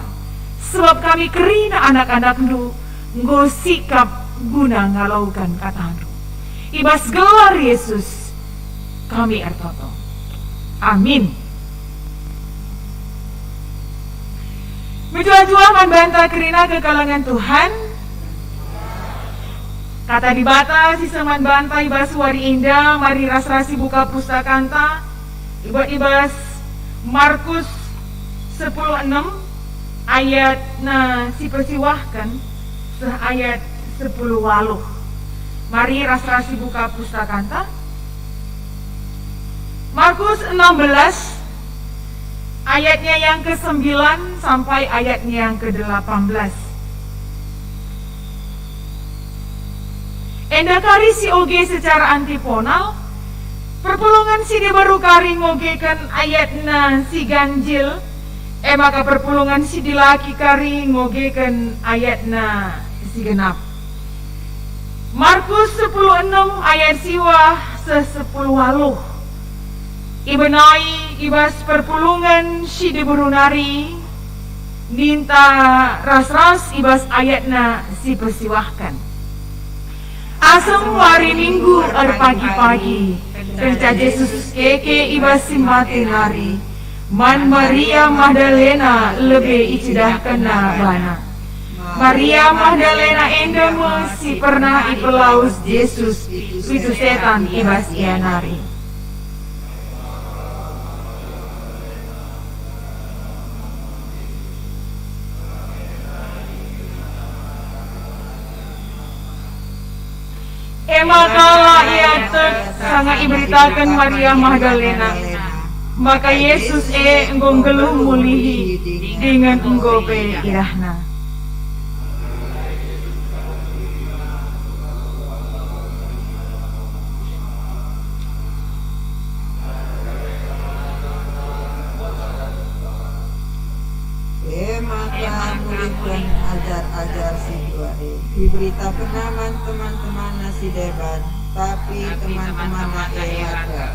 sebab kami kerina anak-anak nu nggo sikap guna ngalaukan kata nu. Ibas gelar Yesus kami ertoto. Amin. Menjua-jua membantah kerina ke kalangan Tuhan. Kata dibata si seman bantai ibas wari indah, mari ras-rasi buka pustakanta ibas Markus 10:6 ayat na si persiwahkan ayat 10 waluh. Mari ras-rasi buka pustakanta. Markus 16 ayatnya yang ke-9 sampai ayatnya yang ke-18. Enda kari si oge secara antiponal, perpulungan si baru kari ngogekan ayatna si ganjil, maka perpulungan si dilaki kari ngogekan ayatna si genap. Markus 10:6 ayat siwah se-10 Ibenai ibas perpulungan si diburunari ninta ras-ras ibas ayatna si persiwahkan. Asam hari Minggu pagi-pagi kerja Yesus keke ibas simbati lari man Maria Magdalena lebih icidah kena bana. Maria Magdalena endemu si pernah ipelaus Yesus itu setan ibas ia nari. Maka ia sangat iberitakan Maria Magdalena. Maka Yesus enggonggelu mulihi dengan enggope irahna. Maka muridkan ajar-ajar si dua diberita penaman teman-teman nasi deban, tapi teman-teman ada.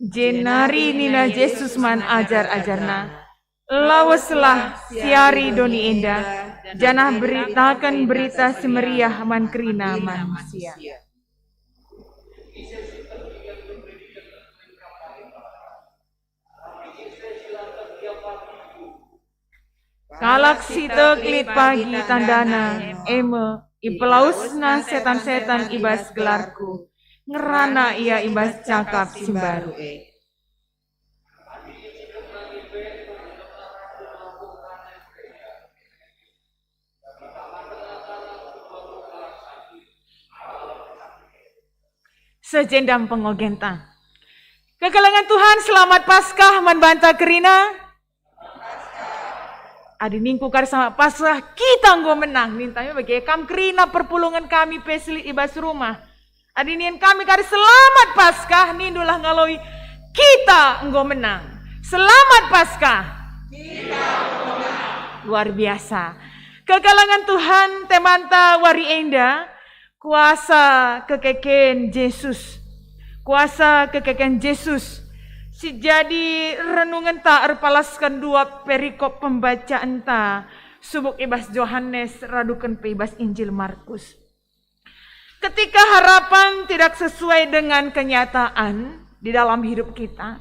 Jenari nina Yesus man ajar-ajarna, lawaslah siari doni enda, janah beritakan berita semeriah man kerina manusia. Kalak si teklit pagi tandana, ipelausna setan-setan ibas gelarku, ngerana ia ibas cakap simbaru. Sejendam pengogentang. Kekalangan Tuhan selamat Paskah membanta kerina. Adi ningku kar sama Paskah kita nggo menang. Nintanya bagi kam kerina perpulungan kami pesli ibas rumah. Adi nien kami kar selamat Paskah nindulah ngaloi kita nggo menang. Selamat Paskah. Luar biasa. Kekalangan Tuhan temanta wari enda. Kuasa kekeken Yesus. Kuasa kekeken Yesus. Si jadi renungan tak erpalaskan dua perikop pembacaan ta. Subuk ibas Yohanes radukan peibas Injil Markus. Ketika harapan tidak sesuai dengan kenyataan di dalam hidup kita.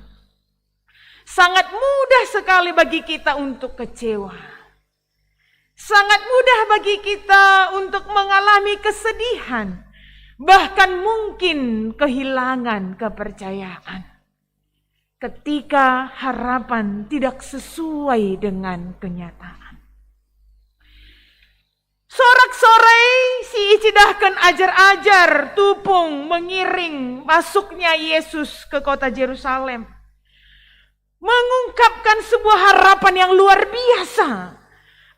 Sangat mudah sekali bagi kita untuk kecewa. Sangat mudah bagi kita untuk mengalami kesedihan, bahkan mungkin kehilangan kepercayaan. Ketika harapan tidak sesuai dengan kenyataan. Sorak-sorai si icidahkan ajar-ajar tupung mengiring masuknya Yesus ke kota Yerusalem. Mengungkapkan sebuah harapan yang luar biasa.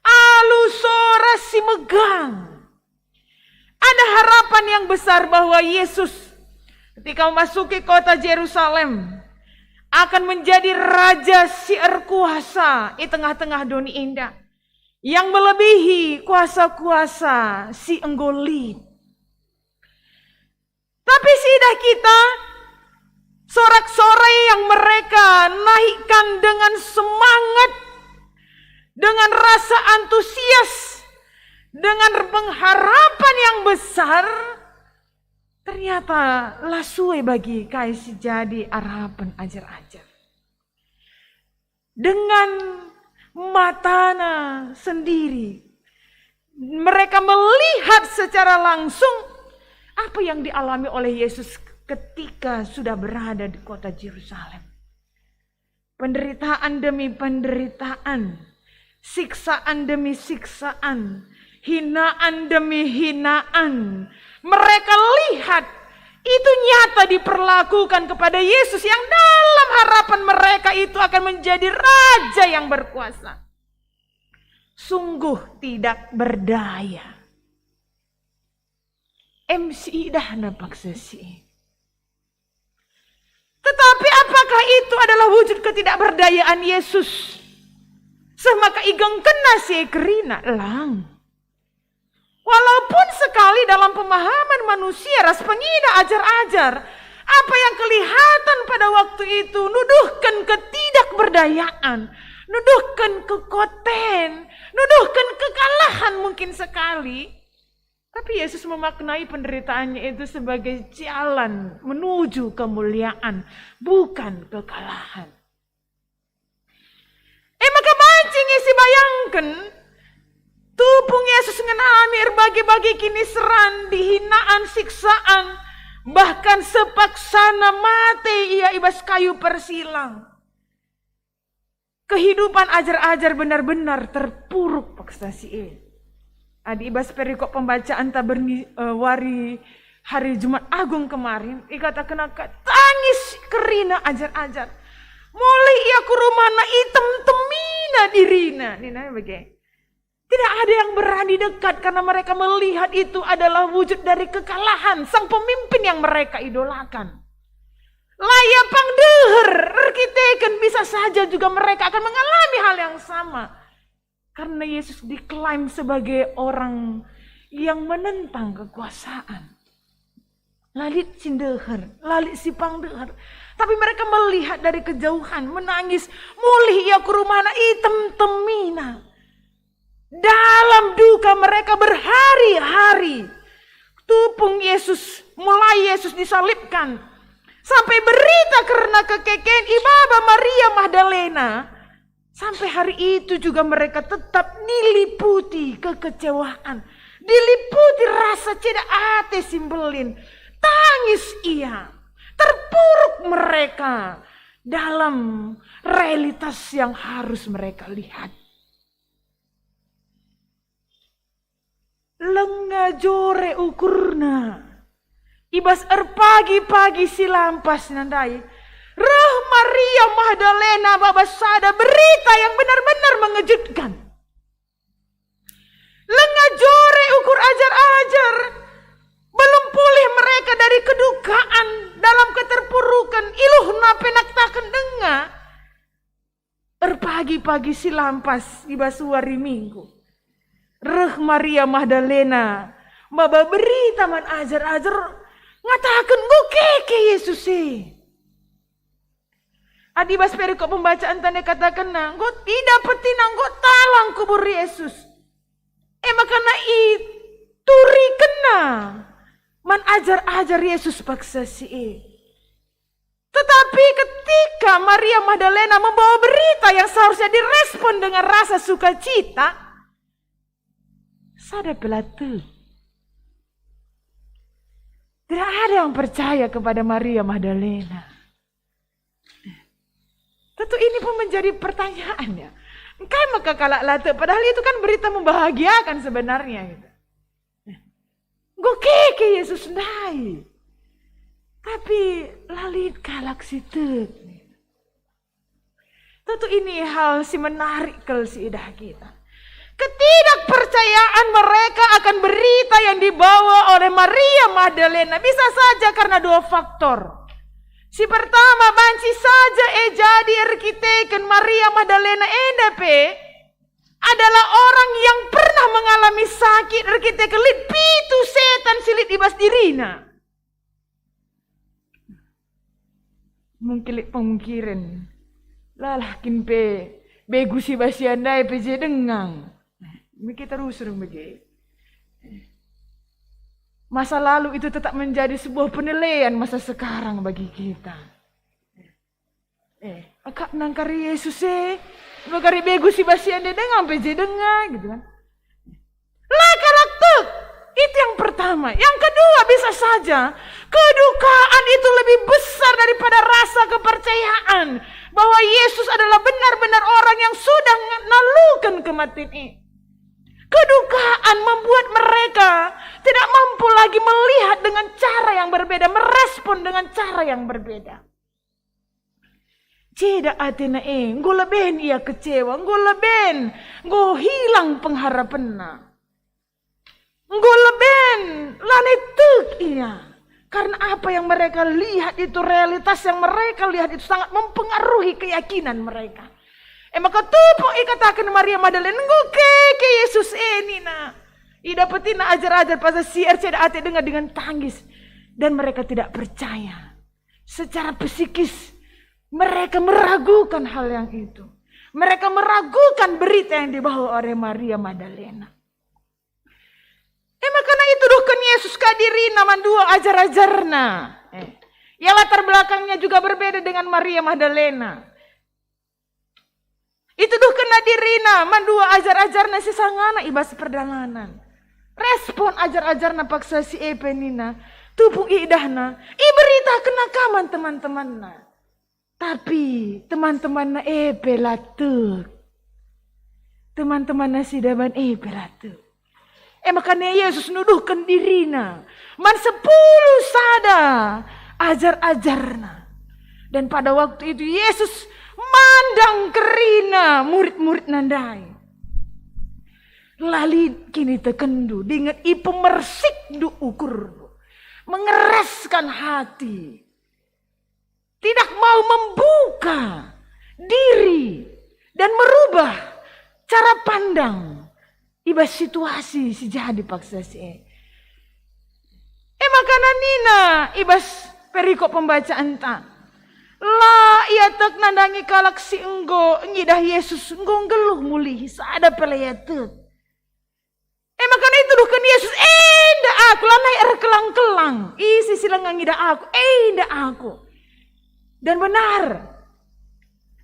Alu sora si megang. Ada harapan yang besar bahwa Yesus ketika memasuki kota Yerusalem akan menjadi raja si erkuasa di tengah-tengah doni indah yang melebihi kuasa-kuasa si enggolit. Tapi sidah kita sorak-sorai yang mereka naikkan dengan semangat, dengan rasa antusias, dengan pengharapan yang besar, ternyata lasue bagi kaisi jadi harapan ajar-ajar. Dengan matana sendiri. Mereka melihat secara langsung apa yang dialami oleh Yesus ketika sudah berada di kota Yerusalem. Penderitaan demi penderitaan, siksaan demi siksaan, hinaan demi hinaan. Mereka lihat itu nyata diperlakukan kepada Yesus yang dalam harapan mereka itu akan menjadi raja yang berkuasa. Sungguh tidak berdaya. MC dah nampak sesi. Tetapi apakah itu adalah wujud ketidakberdayaan Yesus? Semaka igeng kena si kerina lang. Walaupun sekali dalam pemahaman manusia ras pengida ajar-ajar, apa yang kelihatan pada waktu itu nuduhkan ketidakberdayaan, nuduhkan kekoten, nuduhkan kekalahan mungkin sekali. Tapi Yesus memaknai penderitaannya itu sebagai jalan menuju kemuliaan, bukan kekalahan. Maka mancing isi bayangkan, tupung Yesus ngenalami erbagi-bagi kini seran, dihinaan, siksaan, bahkan sepaksana mati ia ibas kayu persilang. Kehidupan ajar-ajar benar-benar terpuruk paksa si Adi ibas perikop pembacaan taberni wari hari Jumat Agung kemarin, ikatakan tangis kerina ajar-ajar. Mulai ia ke rumahna item temina dirina. Nina bagai. Tidak ada yang berani dekat karena mereka melihat itu adalah wujud dari kekalahan sang pemimpin yang mereka idolakan. Layapang deher, rekiteken bisa saja juga mereka akan mengalami hal yang sama. Karena Yesus diklaim sebagai orang yang menentang kekuasaan. Lalit sindeher, lalit sipang deher. Tapi mereka melihat dari kejauhan, menangis. Mulih ia ke rumahna item temina. Dalam duka mereka berhari-hari. Tupung Yesus, mulai Yesus disalibkan. Sampai berita karena kekeken Ibaba Maria Magdalena. Sampai hari itu juga mereka tetap diliputi kekecewaan. Diliputi rasa cedak ate simbelin. Tangis ia. Terpuruk mereka dalam realitas yang harus mereka lihat. Lenga jore ukurna. Ibas pagi-pagi silampas nandai. Roh Maria Magdalena babasada berita yang benar-benar mengejutkan. Lenga jore ukur ajar-ajar. Belum pulih mereka dari kedukaan dalam keterpurukan. Iluh napenaktakan denga. Pagi-pagi silampas ibas wari minggu. Roh Maria Magdalena baba berita man ajar-ajar ngatakan go keke Yesus Adibas perikop pembacaan tanda katakan na go tidak petinang go talang kubur Yesus. Makana ituri kena man ajar-ajar Yesus paksa Tetapi ketika Maria Magdalena membawa berita yang seharusnya direspon dengan rasa sukacita, sada pelatu. Tidak ada yang percaya kepada Maria Magdalena. Tentu ini pun menjadi pertanyaannya. Engkai maka kalak late, padahal itu kan berita membahagiakan sebenarnya. Gitu. Go keke Yesus nai. Tapi lalit kalak situ. Tentu ini hal si menarik kel si idah kita. Ketidakpercayaan mereka akan berita yang dibawa oleh Maria Magdalena bisa saja karena dua faktor. Si pertama banci saja jadi arkiteken Maria Magdalena endape adalah orang yang pernah mengalami sakit arkiteken lipitu setan silit ibas dirina. Mungkin pemungkiran lalah kimpe begu si basiandai peje dengang. Kita terus begitu. Masa lalu itu tetap menjadi sebuah penilaian masa sekarang bagi kita. Akak nangkar Yesus Bagari begu si basian dia dengar sampai je dengar gitu kan. Lah karakter itu yang pertama. Yang kedua bisa saja kedukaan itu lebih besar daripada rasa kepercayaan bahwa Yesus adalah benar-benar orang yang sudah menaklukkan kematian ini. Kedukaan membuat mereka tidak mampu lagi melihat dengan cara yang berbeda, merespon dengan cara yang berbeda. Tidak atina nggo leben ia kecewa, nggo leben, nggo hilang pengharapanna. Nggo leben lanetuk ia. Karena apa yang mereka lihat itu, realitas yang mereka lihat itu sangat mempengaruhi keyakinan mereka. Maka tupo ikatakan Maria Magdalena nggo ke Yesus ini na. Dapetin ajar-ajar pasal siar ceda ate dengan tangis. Dan mereka tidak percaya. Secara psikis mereka meragukan hal yang itu. Mereka meragukan berita yang dibawa oleh Maria Magdalena. Makanya itu duhkan Yesus kadirina mandua ajar-ajarna. Ya latar belakangnya juga berbeda dengan Maria Magdalena. Itu duhkan nadirina mandua ajar-ajarna si sangana ibas perdalanan. Respon ajar-ajarna paksa si epenina. Tubuh idahna. Berita kenakaman teman-temanna. Tapi teman-temanna pelatuk. Teman-temanna si daban pelatuk. Makanya Yesus nuduhkan dirina. Man 10 sada ajar-ajarna. Dan pada waktu itu Yesus mandang kerina murid-murid nandai. Lali kini tekendu dengan pemersik du ukur. Mengeraskan hati. Tidak mau membuka diri dan merubah cara pandang. Ibas situasi si jadi paksa si makanan nina ibas perikop pembacaan ta. La ia tek nandangi kalak si enggo nyidah Yesus enggo ngeluh mulih sada pelaya tek. Makanya itu duhkan Yesus ndak aku lanai kelang-kelang. Isi silang ngidah aku ndak aku. Dan benar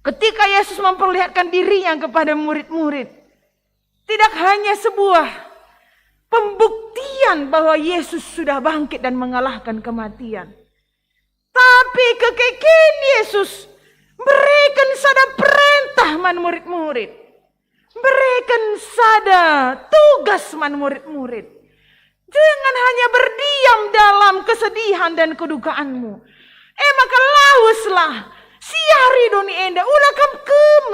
ketika Yesus memperlihatkan dirinya kepada murid-murid, tidak hanya sebuah pembuktian bahwa Yesus sudah bangkit dan mengalahkan kematian. Tapi kekeken Yesus berikan sada perintah man murid-murid. Berikan sada tugas man murid-murid. Jangan hanya berdiam dalam kesedihan dan kedukaanmu. Maka lawuslah siari doni enda ulah kam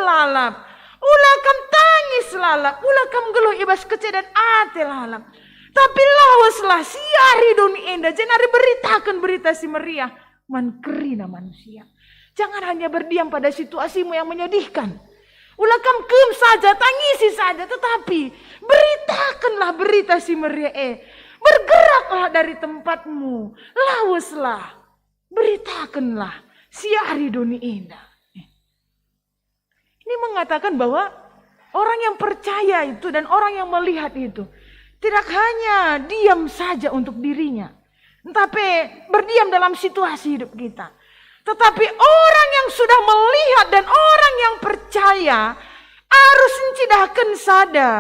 lalap. Ulah kam tangis lalap, ulah kam geluh ibas kece dan ate lalap. Tapi lawaslah siari doni enda, jangan beritakan berita si Maria man kerina manusia. Jangan hanya berdiam pada situasimu yang menyedihkan. Ulah kam kem saja, tangisi saja, tetapi beritakanlah berita si Maria Bergeraklah dari tempatmu, lawaslah, beritakanlah siari doni enda. Ini mengatakan bahwa orang yang percaya itu dan orang yang melihat itu tidak hanya diam saja untuk dirinya, tapi berdiam dalam situasi hidup kita. Tetapi orang yang sudah melihat dan orang yang percaya harus mencidahkan sada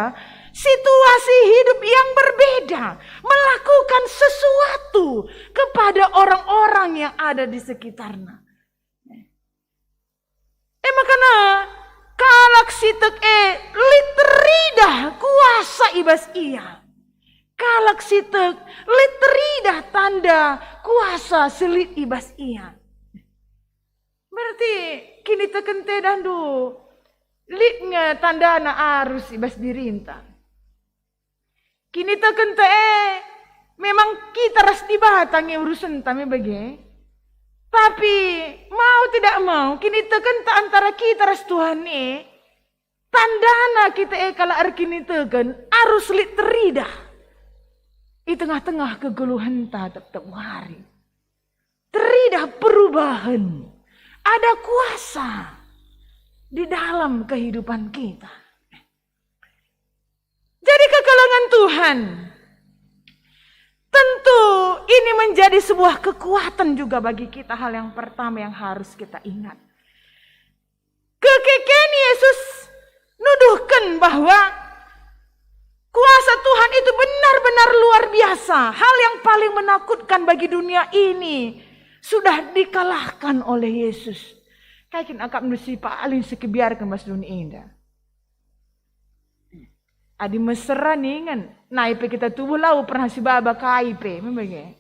situasi hidup yang berbeda, melakukan sesuatu kepada orang-orang yang ada di sekitarnya. Makanya kalak sitek literida kuasa ibas ia. Kalak sitek literida tanda kuasa selit ibas ia. Berarti kini tekente dandu litnya tanda na arus ibas dirinta. Kini tekente memang kita ras dibatangi urusan tami bagi. Tapi mau tidak mau kini teken ta antara kita ras Tuhan tandana kita kala arkini teken arus lit terida di tengah-tengah kegeluhan ta tetap hari terida perubahan ada kuasa di dalam kehidupan kita. Jadi kekelengan Tuhan tentu ini menjadi sebuah kekuatan juga bagi kita. Hal yang pertama yang harus kita ingat. Kekeken Yesus menunjukkan bahwa kuasa Tuhan itu benar-benar luar biasa. Hal yang paling menakutkan bagi dunia ini sudah dikalahkan oleh Yesus. Kaikin akak mesti paling sekebiarkan mas dunia indah. Adi mesra nih kan, naipe kita tubuh lau pernah si baba kaipe, memang.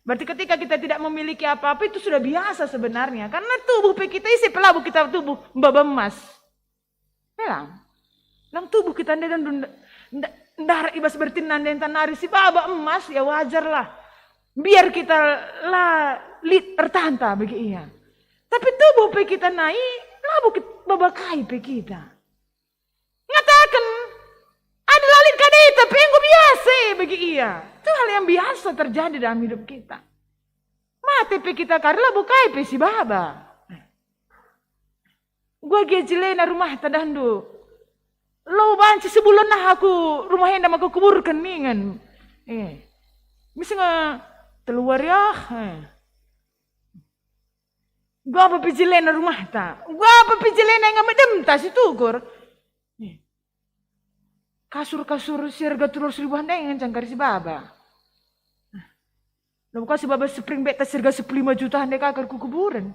Berarti ketika kita tidak memiliki apa-apa itu sudah biasa sebenarnya. Karena tubuh kita isi pelabu kita tubuh baba emas. Memang. Lang tubuh kita dan ndar ibas bertinan dan tanari si baba emas ya wajar lah. Biar kita lah tertanta bagi ia. Tapi tubuh kita naik, labu baba kaipe kita. Ngatakan ada lalit kadai tapi yang biasa bagi ia. Itu hal yang biasa terjadi dalam hidup kita. Mati kita karena bukai si baba. Gua gejelena rumah tadandu. Lo banci sebulan nah aku rumah yang aku kuburkan ningan. Misalnya keluar ya. Gua apa pijelena rumah ta? Gua apa pijelena yang medem ta si tugur. Kasur-kasur sirga turun 1.000 handai yang cangkari si baba. Nah, bukan si baba spring bed tas sirga 15 juta handai kakar kuburan.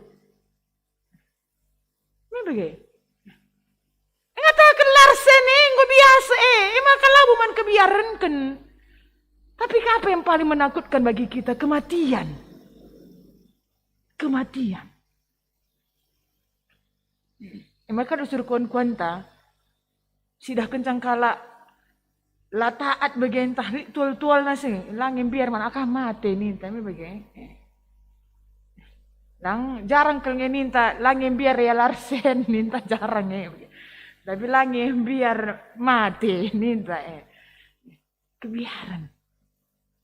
Ini bagaimana? Ngatakan larsen gue biasa maka labuman kebiaran kan. Tapi apa yang paling menakutkan bagi kita? Kematian. Kematian. Maka dusur kuanta sidah kencang kala la taat bagian tahrik tual-tual nasi langin biar mana akah mati nih tapi bagian lang jarang kalau ninta langin biar ya larsen ninta jarang tapi langin biar mati ninta kebiaran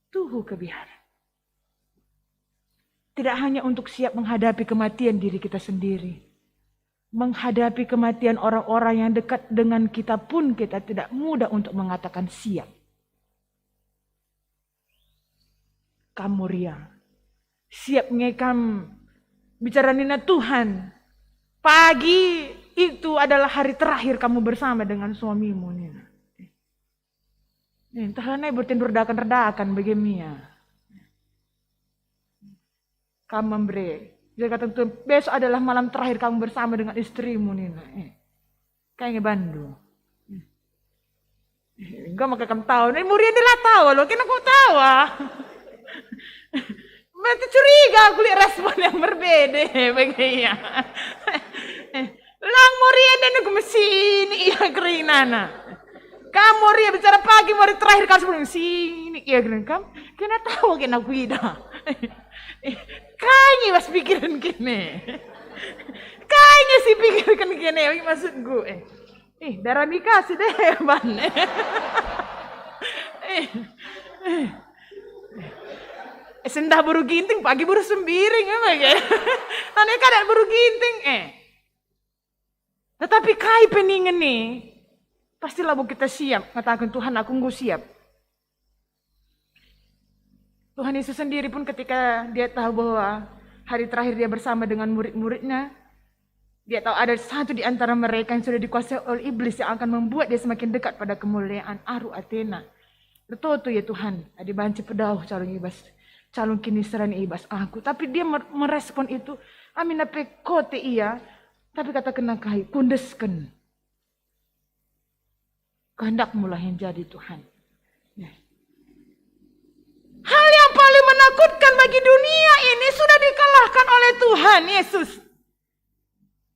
tuh kebiaran tidak hanya untuk siap menghadapi kematian diri kita sendiri. Menghadapi kematian orang-orang yang dekat dengan kita pun kita tidak mudah untuk mengatakan siap. Kamu ria. Siap ngekam bicara nina Tuhan. Pagi itu adalah hari terakhir kamu bersama dengan suamimu nina. Entahlah nih bertindur redakan-redakan bagaimana. Kamu memberi. Dia kata Tuhan, besok adalah malam terakhir kamu bersama dengan istrimu Nina. Kayaknya Bandung. Enggak maka kamu tahu. Ini Murian dia lah tahu loh. Kena kau tahu Berarti curiga aku lihat respon yang berbeda. Bagaimana. Lang Murian dan aku mesin iya kerinana. Kamu Murian bicara pagi hari terakhir kamu sebelum sini iya kerinana. Kamu kena tahu kena aku ida. Kayaknya mas pikiran gini. Kayaknya sih pikirkan gini. Maksud gue. Darah dikasih deh ban. Sendah buru ginting pagi buru sembiring Tanya kadang buru ginting Tetapi kai peningin nih. Pastilah kita siap. Katakan Tuhan aku nggak siap. Tuhan Yesus sendiri pun ketika dia tahu bahwa hari terakhir dia bersama dengan murid-muridnya, dia tahu ada satu di antara mereka yang sudah dikuasai oleh iblis yang akan membuat dia semakin dekat pada kemuliaan Aru Athena. Betul ya Tuhan, ada banci pedauh calon kini seran ibas aku. Tapi dia merespon itu, amin apa kote iya, tapi kata kena kai, kundesken. Kehendak mulai yang jadi Tuhan. Hal yang paling menakutkan bagi dunia ini sudah dikalahkan oleh Tuhan Yesus.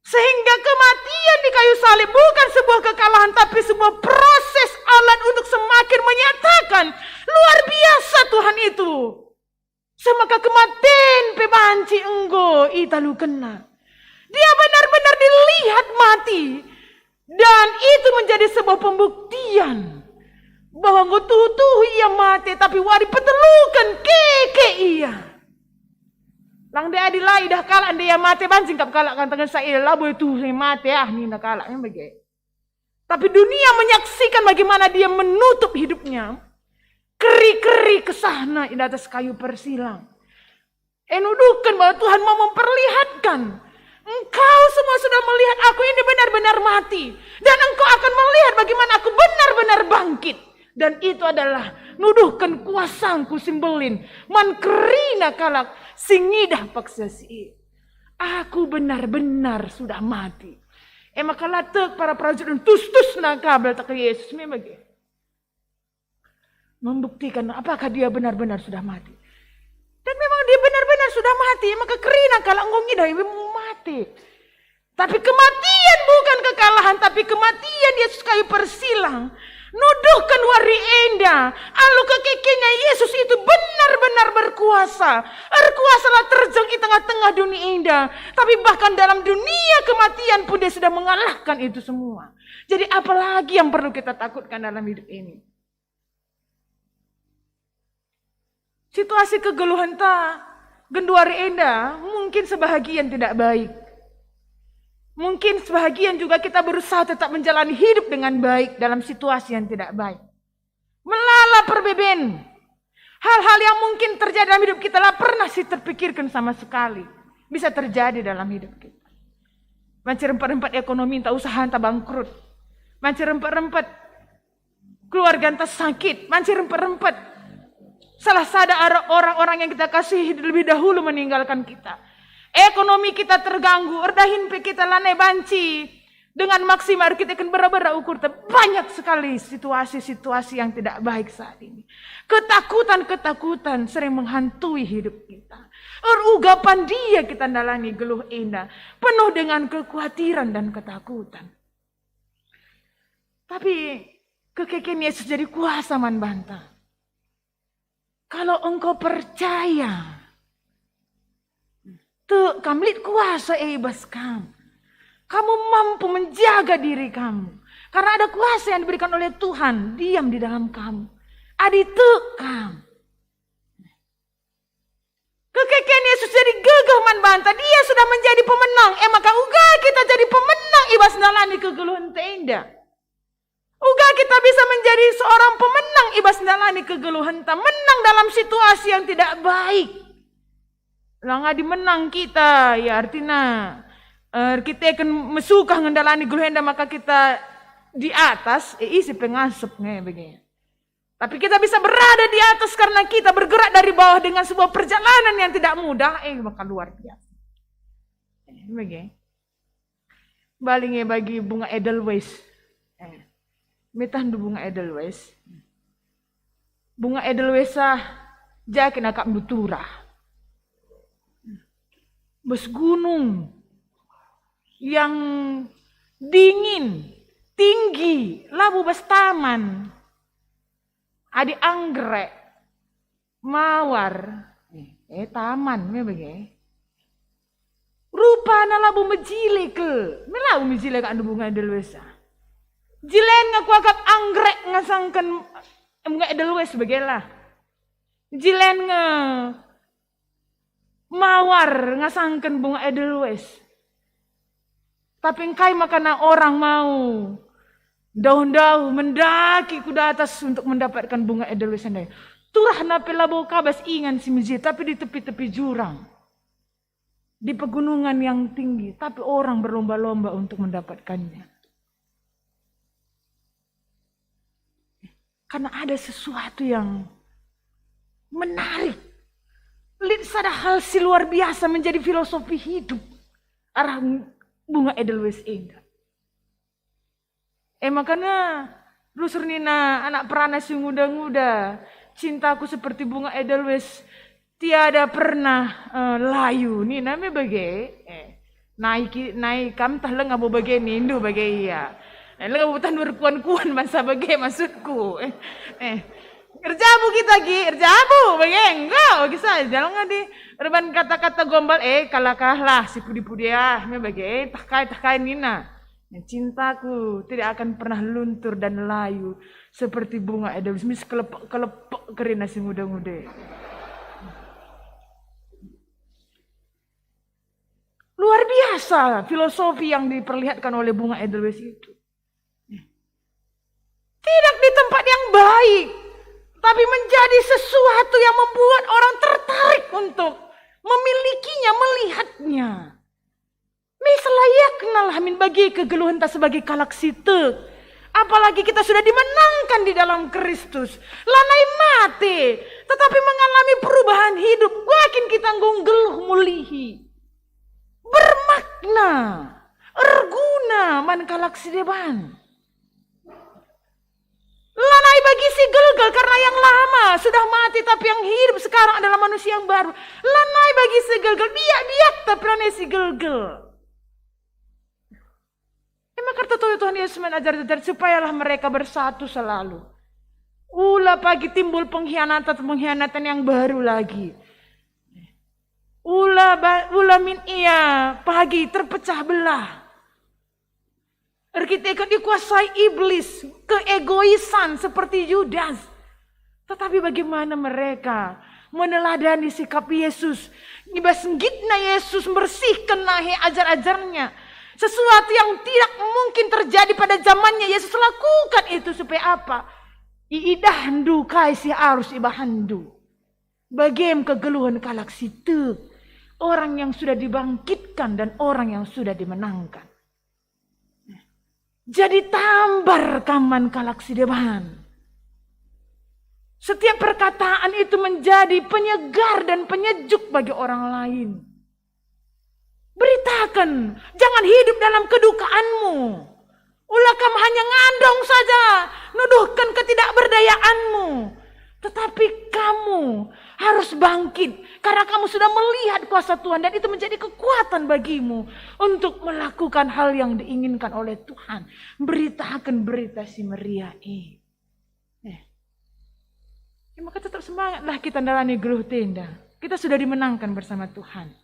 Sehingga kematian di kayu salib bukan sebuah kekalahan tapi sebuah proses alat untuk semakin menyatakan luar biasa Tuhan itu. Semaka kematian pebanci enggo italu kena. Dia benar-benar dilihat mati. Dan itu menjadi sebuah pembuktian bahwa ngutuh ia mati tapi wari petelukan keke iya. Lang dia adilai dah kalak dia mati bancing kap kalak kan tangan saya labu itu saya mati ni nak kalaknya begitu. Tapi dunia menyaksikan bagaimana dia menutup hidupnya. Keri-keri kesahna di atas kayu persilang. Enudukan bahwa Tuhan mau memperlihatkan Engkau semua sudah melihat aku ini benar-benar mati. Dan engkau akan melihat bagaimana aku benar-benar bangkit. Dan itu adalah nuduhkan kuasangku simbelin. Man kerina kalak singidah paksasi. Aku benar-benar sudah mati. Maka latek para prajurit tus-tus na kabel tak ke Yesus. Memang membuktikan apakah dia benar-benar sudah mati. Dan memang dia benar-benar sudah mati. Maka kerina kalak ngongidah mau mati. Tapi kematian bukan kekalahan. Tapi kematian Yesus kayu persilang. Nuduhkan wari enda. Alu kekekenya Yesus itu benar-benar berkuasa. Berkuasalah terjang di tengah-tengah dunia indah. Tapi bahkan dalam dunia kematian pun dia sudah mengalahkan itu semua. Jadi apalagi yang perlu kita takutkan dalam hidup ini? Situasi kegeluhan genduari enda mungkin sebahagian tidak baik. Mungkin sebahagian juga kita berusaha tetap menjalani hidup dengan baik dalam situasi yang tidak baik. Melala perbeben. Hal-hal yang mungkin terjadi dalam hidup kita lah pernah sih terpikirkan sama sekali. Bisa terjadi dalam hidup kita. Macam rempat-rempat ekonomi entah usaha entah bangkrut. Macam rempat-rempat keluarga entah sakit. Macam rempat-rempat salah sadar orang-orang yang kita kasih lebih dahulu meninggalkan kita. Ekonomi kita terganggu, erdahin kita lanai banci. Dengan maksimal kita akan berabara ukur. Banyak sekali situasi-situasi yang tidak baik saat ini. Ketakutan-ketakutan sering menghantui hidup kita. Ugapan dia kita dalani geluh indah. Penuh dengan kekhawatiran dan ketakutan. Tapi kekeken Yesus jadi kuasa man bantah. Kalau engkau percaya, tuh kamlit kuasa ibas kamu. Kamu mampu menjaga diri kamu. Karena ada kuasa yang diberikan oleh Tuhan. Diam di dalam kamu. Aditu kamu. Kekeken Yesus jadi gegah man bantah. Dia sudah menjadi pemenang. Maka uga kita jadi pemenang ibas dalani kegeluhan tenda. Uga kita bisa menjadi seorang pemenang ibas dalani kegeluhan tenda. Menang dalam situasi yang tidak baik. Lang adi menang kita, ya artinya kita akan mesukah ngendalani geluhenda maka kita di atas, isi pengasap begini. Tapi kita bisa berada di atas karena kita bergerak dari bawah dengan sebuah perjalanan yang tidak mudah, maka luar biasa. Begini. Balingnya bagi bunga Edelweiss. Metahan bunga Edelweiss. Bunga Edelweiss jakin akak nuturah. Bus gunung yang dingin, tinggi, labu bas taman, adi anggrek, mawar, taman, begini. Rupana labu mejile ke, melabu mejile ke anu bunga Edelweiss. Jilen ngaku akap anggrek ngasangkan bunga Edelweiss begela. Jilen mawar ngasangkan bunga Edelweiss. Tapi engkai makana orang mau daun-daun mendaki kuda atas untuk mendapatkan bunga Edelweiss sendiri. Turah nape labo kabas ingan si masjid tapi di tepi-tepi jurang. Di pegunungan yang tinggi tapi orang berlomba-lomba untuk mendapatkannya. Karena ada sesuatu yang menarik. Lihat ada hal si luar biasa menjadi filosofi hidup. Arah bunga Edelweiss indah. Makanya Rusur Nina anak perana si muda-muda. Cintaku seperti bunga Edelweiss. Tiada pernah layu. Ini namanya bagai. Naik kam tah lengah bagai nindu bagai iya. Lengah butan berkuan-kuan masa bagai maksudku. Kerjabu kita kerjabu, bagaimana? Enggak, bisa jalan di reban kata-kata gombal, kalah si pudi-pudi takai nina. Cintaku tidak akan pernah luntur dan layu seperti bunga Edelweiss, mis kelepek kerina si muda-muda. Luar biasa filosofi yang diperlihatkan oleh bunga Edelweiss itu. Tidak di tempat yang baik. Tapi menjadi sesuatu yang membuat orang tertarik untuk memilikinya, melihatnya. bagi kegeluhan tak sebagai kalaksite. Apalagi kita sudah dimenangkan di dalam Kristus. Lanai mati, tetapi mengalami perubahan hidup. Makin kita geluh mulihi. Bermakna, erguna man kalaksi deban. Lanai bagi si gelgel karena yang lama sudah mati tapi yang hidup sekarang adalah manusia yang baru. Lanai bagi si gelgel, biak-biak tapi lanai si gelgel. Maka Tuhan Yesus mengajar supayalah mereka bersatu selalu. Ulah pagi timbul pengkhianatan yang baru lagi. Ulah min ia pagi terpecah belah. Kita akan dikuasai iblis, keegoisan seperti Yudas. Tetapi bagaimana mereka meneladani sikap Yesus. Nibasnggitna Yesus bersihkan nahi ajar-ajarnya. Sesuatu yang tidak mungkin terjadi pada zamannya Yesus lakukan itu supaya apa? Iidahandu kaisi arus ibahandu. Bagem kegeluhan kalaksitu. Orang yang sudah dibangkitkan dan orang yang sudah dimenangkan. Jadi tambar kaman kalaksi deban. Setiap perkataan itu menjadi penyegar dan penyejuk bagi orang lain. Beritakan, jangan hidup dalam kedukaanmu. Ulah kamu hanya ngandong saja, nuduhkan ketidakberdayaanmu. Tetapi kamu harus bangkit karena kamu sudah melihat kuasa Tuhan dan itu menjadi kekuatan bagimu untuk melakukan hal yang diinginkan oleh Tuhan. Beritakan berita si Maria maka tetap semangatlah kita dalani geluh tenda. Kita sudah dimenangkan bersama Tuhan.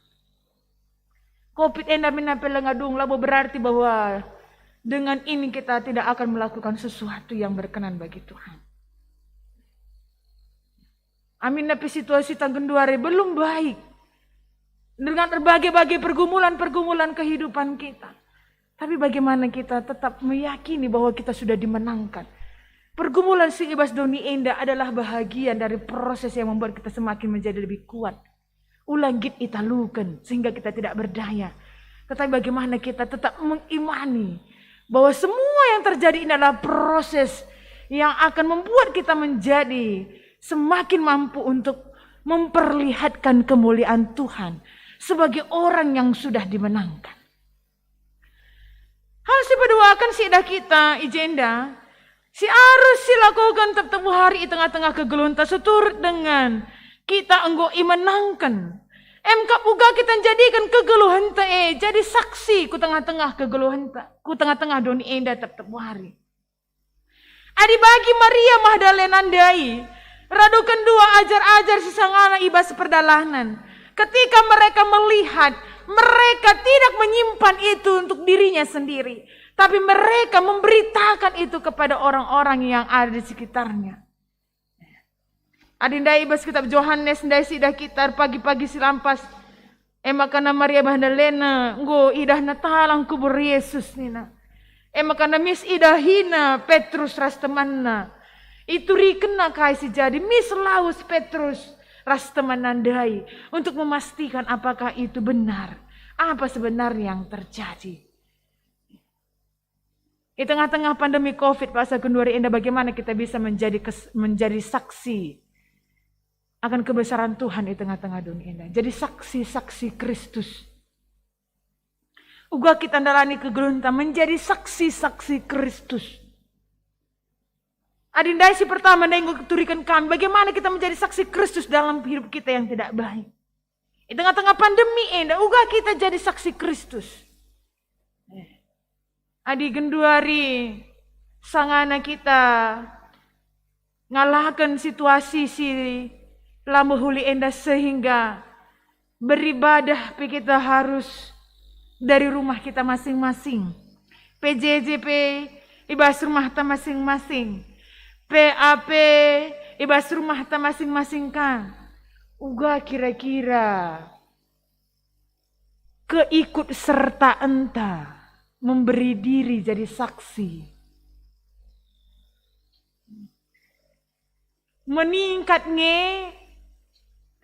Covid enda minapelengadung labo berarti bahwa dengan ini kita tidak akan melakukan sesuatu yang berkenan bagi Tuhan. Amin napi situasi tanggenduare belum baik. Dengan berbagai-bagai pergumulan kehidupan kita. Tapi bagaimana kita tetap meyakini bahwa kita sudah dimenangkan. Pergumulan si Ibas Doni Enda adalah bahagian dari proses yang membuat kita semakin menjadi lebih kuat. Ulanggit italukan sehingga kita tidak berdaya. Tetapi bagaimana kita tetap mengimani bahwa semua yang terjadi ini adalah proses yang akan membuat kita menjadi semakin mampu untuk memperlihatkan kemuliaan Tuhan sebagai orang yang sudah dimenangkan. Hal si berdoakan si dah kita ijenda si harus silakukan tetap hari di tengah-tengah kegeluhan seturut dengan kita enggo imenangkan. MK uga kita jadikan kegeluhan jadi saksi ku tengah-tengah kegeluhan ku tengah-tengah doni enda tetap hari. Adi bagi Maria Magdalena andai radukan dua ajar-ajar si sangana ibas perdalanan. Ketika mereka melihat mereka tidak menyimpan itu untuk dirinya sendiri, tapi mereka memberitakan itu kepada orang-orang yang ada di sekitarnya. Adinda ibas kitab Yohanes ndai sidah kitar pagi-pagi silampas makana Maria Magdalena nggo idah natalang kubur Yesus nina. Makana mis idah hina Petrus ras temanna. Itu rikena kai si jadi mis laus Petrus ras teman nandai untuk memastikan apakah itu benar. Apa sebenarnya yang terjadi. Di tengah-tengah pandemi Covid pasal kenduri indah bagaimana kita bisa menjadi saksi akan kebesaran Tuhan di tengah-tengah dunia ini. Jadi saksi-saksi Kristus. Uga kita dalani kegerunta menjadi saksi-saksi Kristus. Adindai si pertama yang keturikan kami. Bagaimana kita menjadi saksi Kristus dalam hidup kita yang tidak baik. Di tengah-tengah pandemi ini. Uga kita jadi saksi Kristus. Adi genduari sangana kita ngalahkan situasi si lambu huli enda sehingga beribadah kita harus dari rumah kita masing-masing. PJJP ibas rumah kita masing-masing. PAP ibas rumah kita masing-masing kan. Uga kira-kira keikut serta enta memberi diri jadi saksi. Meningkat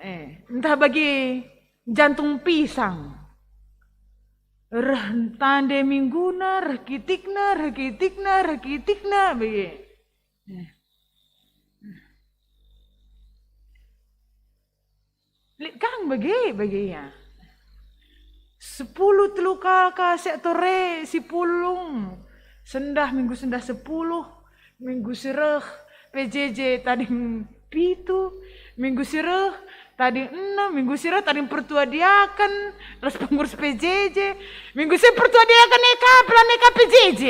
entah bagi jantung pisang. tande mingguna, rakitikna bagi. Lit kang bagi ya. 10 telu kakak sektore si pulung. Minggu sendah 10, minggu sireh PJJ tadi 7, minggu sireh tadi 6, minggu sireh tadi pertua diakan, terus pengurus PJJ, minggu sireh pertua diakan neka PJJ.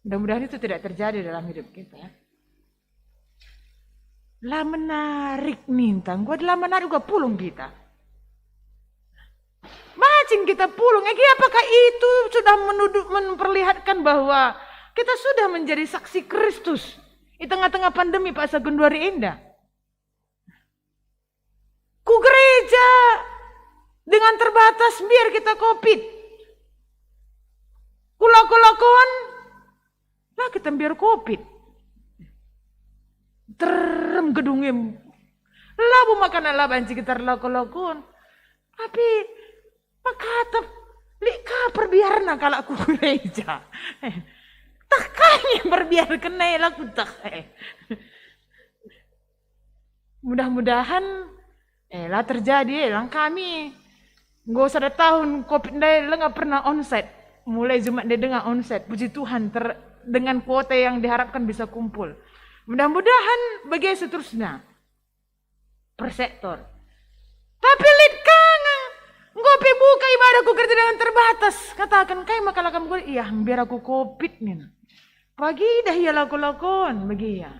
Mudah-mudahan itu tidak terjadi dalam hidup kita. Lah menarik nintang, gua adalah menarik gua pulung kita. Macing kita pulung, apakah itu sudah memperlihatkan bahwa kita sudah menjadi saksi Kristus di tengah-tengah pandemi Pak Sagunduari Indah? Ku gereja dengan terbatas biar kita COVID. Kulakon lah kita biar COVID. Terem gedungnya labu makan ala banci kita lakon. Tapi makata lika perbiarna kalau aku gereja. Takkannya perbiarkan laku tak. Mudah-mudahan lah terjadi lang kami. Nggak usah ada tahun COVID nggak pernah onsite. Mulai Jumat dia dengar onsite. Puji Tuhan dengan kuota yang diharapkan bisa kumpul. Mudah-mudahan bagi seterusnya per sektor. Tapi lihat ngopi buka ibadahku kerja dengan terbatas. Katakan makalah kamu gue, iya biar aku COVID nih. Pagi dah ya lakon bagi ya.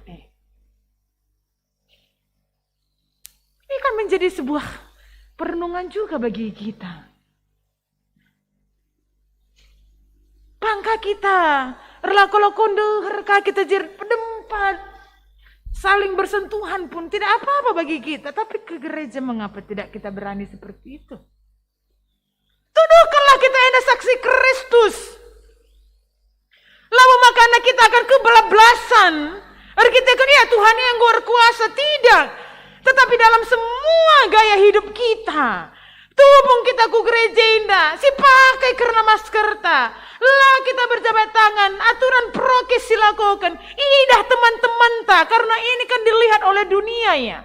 Ini kan menjadi sebuah perenungan juga bagi kita. Pangka kita, relakon herka kita pedempat, saling bersentuhan pun tidak apa-apa bagi kita. Tapi ke gereja mengapa tidak kita berani seperti itu? Tuduhkanlah kita ini saksi Kristus. Lalu makanya kita akan kebablasan. Kita kan ya Tuhan yang berkuasa, tidak. Tetapi dalam semua gaya hidup kita, tubung kita ku gereja indah, si pakai karena masker ta. Lah kita berjabat tangan, aturan prokes silakukan. Idah teman-teman ta, karena ini kan dilihat oleh dunia ya.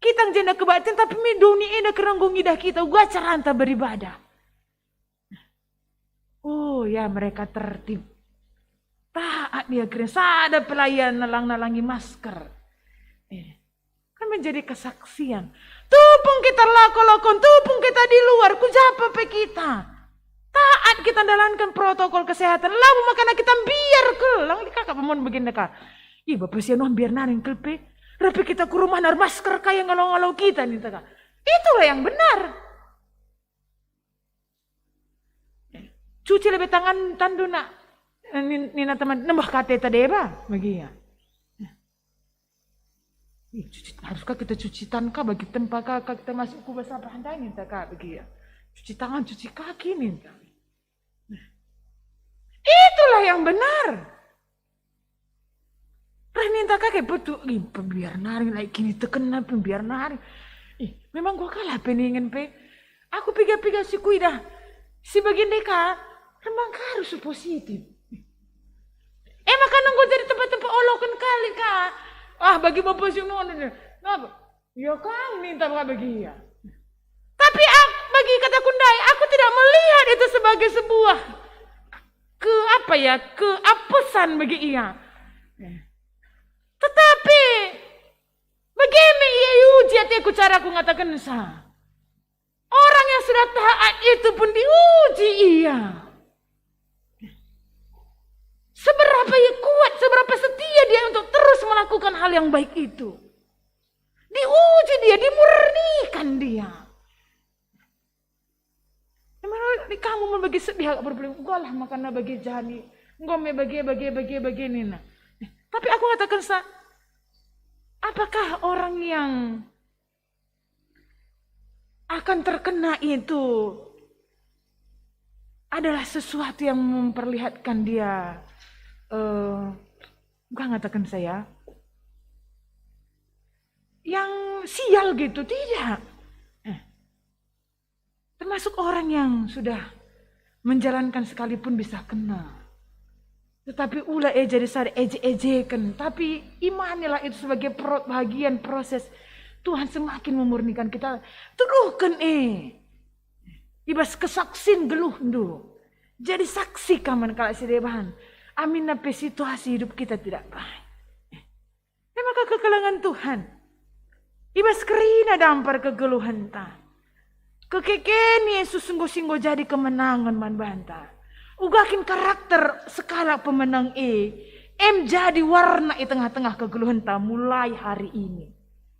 Kita jenda kebaikan tapi dunia ini keranggung idah kita, gua caranta beribadah. Oh ya mereka tertib. Taat dia gereja, ada pelayan nalang-nalangi masker. Kan menjadi kesaksian. Tupung kita lakon, tupung kita di luar, kujapa pe kita. Taat kita jalankan protokol kesehatan. Lalu makanya kita biar kelang kakak pemon begini kak. Ih bapak siapa biar naring kelpe. Tapi kita ke rumah nar masker kayak ngalau-ngalau kita nih kak. Itulah yang benar. Cuci lebih tangan tanduna. Nina teman nembah kate tadi ba bagi ya. Haruskah kita cuci tangan bagi tempat kakak kita masuk ke bahasa pandai nih kak bagi ya. Cuci tangan, cuci kaki nih. Itulah yang benar. Minta kakek betul, biar nari lagi kini terkena biar nari. Memang gua kalah peningin pe. Aku piga-piga si kuidah. Si bagian deka, memang harus positif. Makanan gua jadi tempat-tempat olokan kali kak. Bagi bapak si nono. Ya kamu minta bagi ya. Tapi bagi kata Kundai, aku tidak melihat itu sebagai sebuah keapesan bagi ia. Tetapi bagaimana ia uji hatiku cara aku ngatakan sah. Orang yang sudah taat itu pun diuji ia. Seberapa ia kuat, seberapa setia dia untuk terus melakukan hal yang baik itu. Diuji dia, dimurnikan dia. Kamu mau bagi sedih berbeling, gue lah makan bagi jani, gue mau bagi ini. Tapi aku katakan apakah orang yang akan terkena itu adalah sesuatu yang memperlihatkan dia, gue katakan yang sial gitu, tidak. Termasuk orang yang sudah menjalankan sekalipun bisa kena. Tetapi ulah jadi sada ejek-ejekan. Tapi imanilah itu sebagai bagian proses Tuhan semakin memurnikan kita. Teguhkan ibas kesaksin geluh dulu. Jadi saksi kaman kalau sidebahan. Amin nape situasi hidup kita tidak baik. Maka kekelangan Tuhan. Ibas kerina dampar kegeluhan ta. Kekeken Yesus sungguh-sungguh jadi kemenangan man banta. Ugakin karakter skala pemenang jadi warna di tengah-tengah kegeluhan ta mulai hari ini.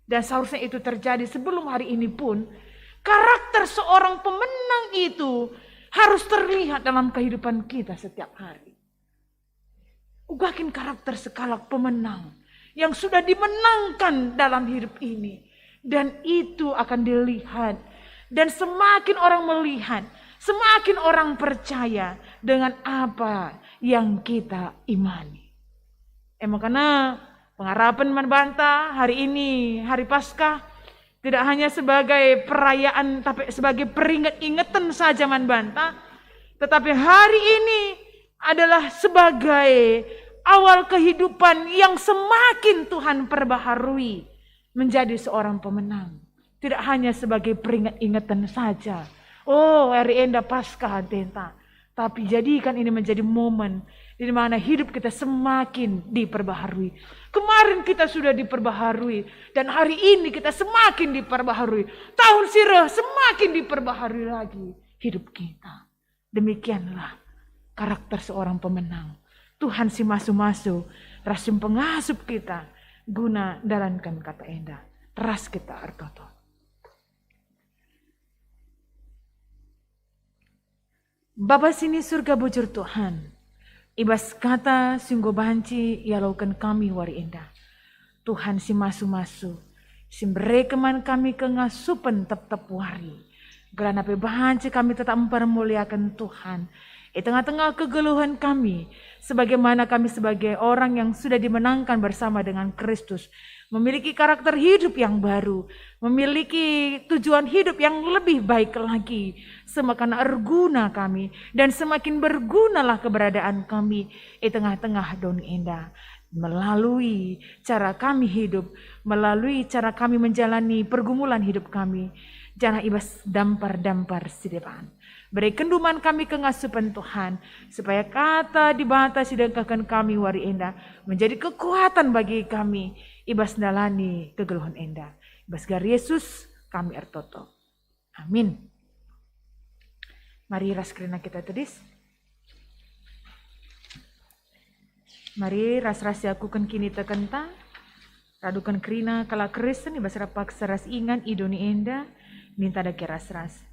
Dan seharusnya itu terjadi sebelum hari ini pun. Karakter seorang pemenang itu harus terlihat dalam kehidupan kita setiap hari. Ugakin karakter skala pemenang yang sudah dimenangkan dalam hidup ini. Dan itu akan dilihat. Dan semakin orang melihat, semakin orang percaya dengan apa yang kita imani. Makanya pengharapan Manbanta hari ini, hari Paskah, tidak hanya sebagai perayaan, tapi sebagai peringat-ingatan saja Manbanta. Tetapi hari ini adalah sebagai awal kehidupan yang semakin Tuhan perbaharui menjadi seorang pemenang. Tidak hanya sebagai peringat-ingatan saja. Oh, hari Enda Paskah Tenta. Tapi jadikan ini menjadi momen di mana hidup kita semakin diperbaharui. Kemarin kita sudah diperbaharui. Dan hari ini kita semakin diperbaharui. Tahun sirah semakin diperbaharui lagi hidup kita. Demikianlah karakter seorang pemenang. Tuhan si masu-masu, rasim pengasup kita. Guna dalankan kata Enda. Teras kita artoto. Bapa sini surga bujur Tuhan. Ibas kata sungguh banci ya laukan kami wari indah. Tuhan si masu-masu. Si berekeman kami ke ngasupen tep-tep wari. Gelana pe banci kami tetap mempermuliakan Tuhan. Di tengah-tengah kegeluhan kami. Sebagaimana kami sebagai orang yang sudah dimenangkan bersama dengan Kristus. Memiliki karakter hidup yang baru. Memiliki tujuan hidup yang lebih baik lagi. Semakin berguna kami. Dan semakin bergunalah keberadaan kami. Di tengah-tengah doni indah. Melalui cara kami hidup. Melalui cara kami menjalani pergumulan hidup kami. Jangan ibas dampar-dampar si depan. Beri kenduman kami ke ngasupan Tuhan. Supaya kata dibatasi dan kekan kami wari indah. Menjadi kekuatan bagi kami. Ibas dalani kegeluhan indah. Ibas gar Yesus kami ertoto. Amin. Mari raskrina kita tedis. Mari ras-rasya akukan kini tekenta. Radukan krina kala kristen ibas rapak seras ingan idoni indah. Minta ada keras-ras.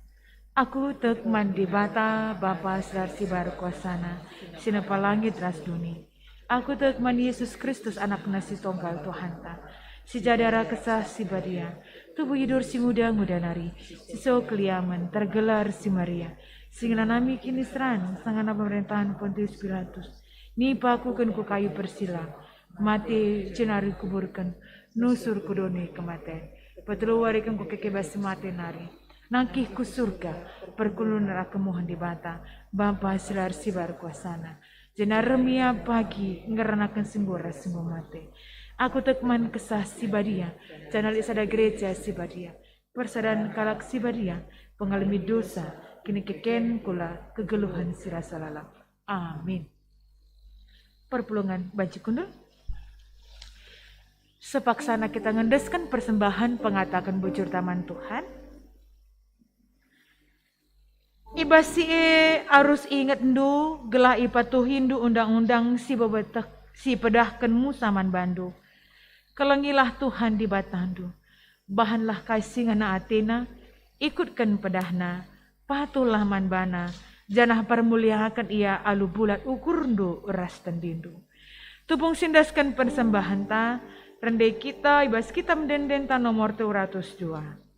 Aku tekman di bata Bapa Sarsi Baru Kuasana, Sinapa langit ras duni. Aku tekman Yesus Kristus anak nasi tonggal Tuhan ta. Si jadara kesah si badia, tubuh hidur si muda nari. Si so keliaman tergelar si Maria. Singla nami kini seran, sangana pemerintahan Pontius Pilatus. Nipa aku kan ku kayu persila, mati cenari kuburkan, nusur kudoni kematian. Petelu warikan ku kekebas mati nari. Nangkih ku surga, perkulun rakamuhan di bata, Bapa silar sibar kuasana. Jena remia pagi, ngeranakan sembora semua mati. Aku tekman kesah si badia, jangan sada gereja si badia. Persadan kalak si badia, pengalami dosa, kini keken kula kegeluhan sirasa lalang. Amin. Perpulungan banci kundul. Sepaksana kita ngendeskan persembahan pengatakan bujur taman Tuhan. Ibasi harus ingat ndu gelah ipatu hindu undang-undang si bebetek si pedahkan musaman bandu. Kelengilah Tuhan di batandu. Bahanlah kaisingana Athena ikutkan pedahna. Patulah manbana. Janah permuliakan ia alu bulat ukurndu ras tendindu. Tupung sindaskan persembahan ta. Rendai kita ibas kita mendenden ta nomor 202.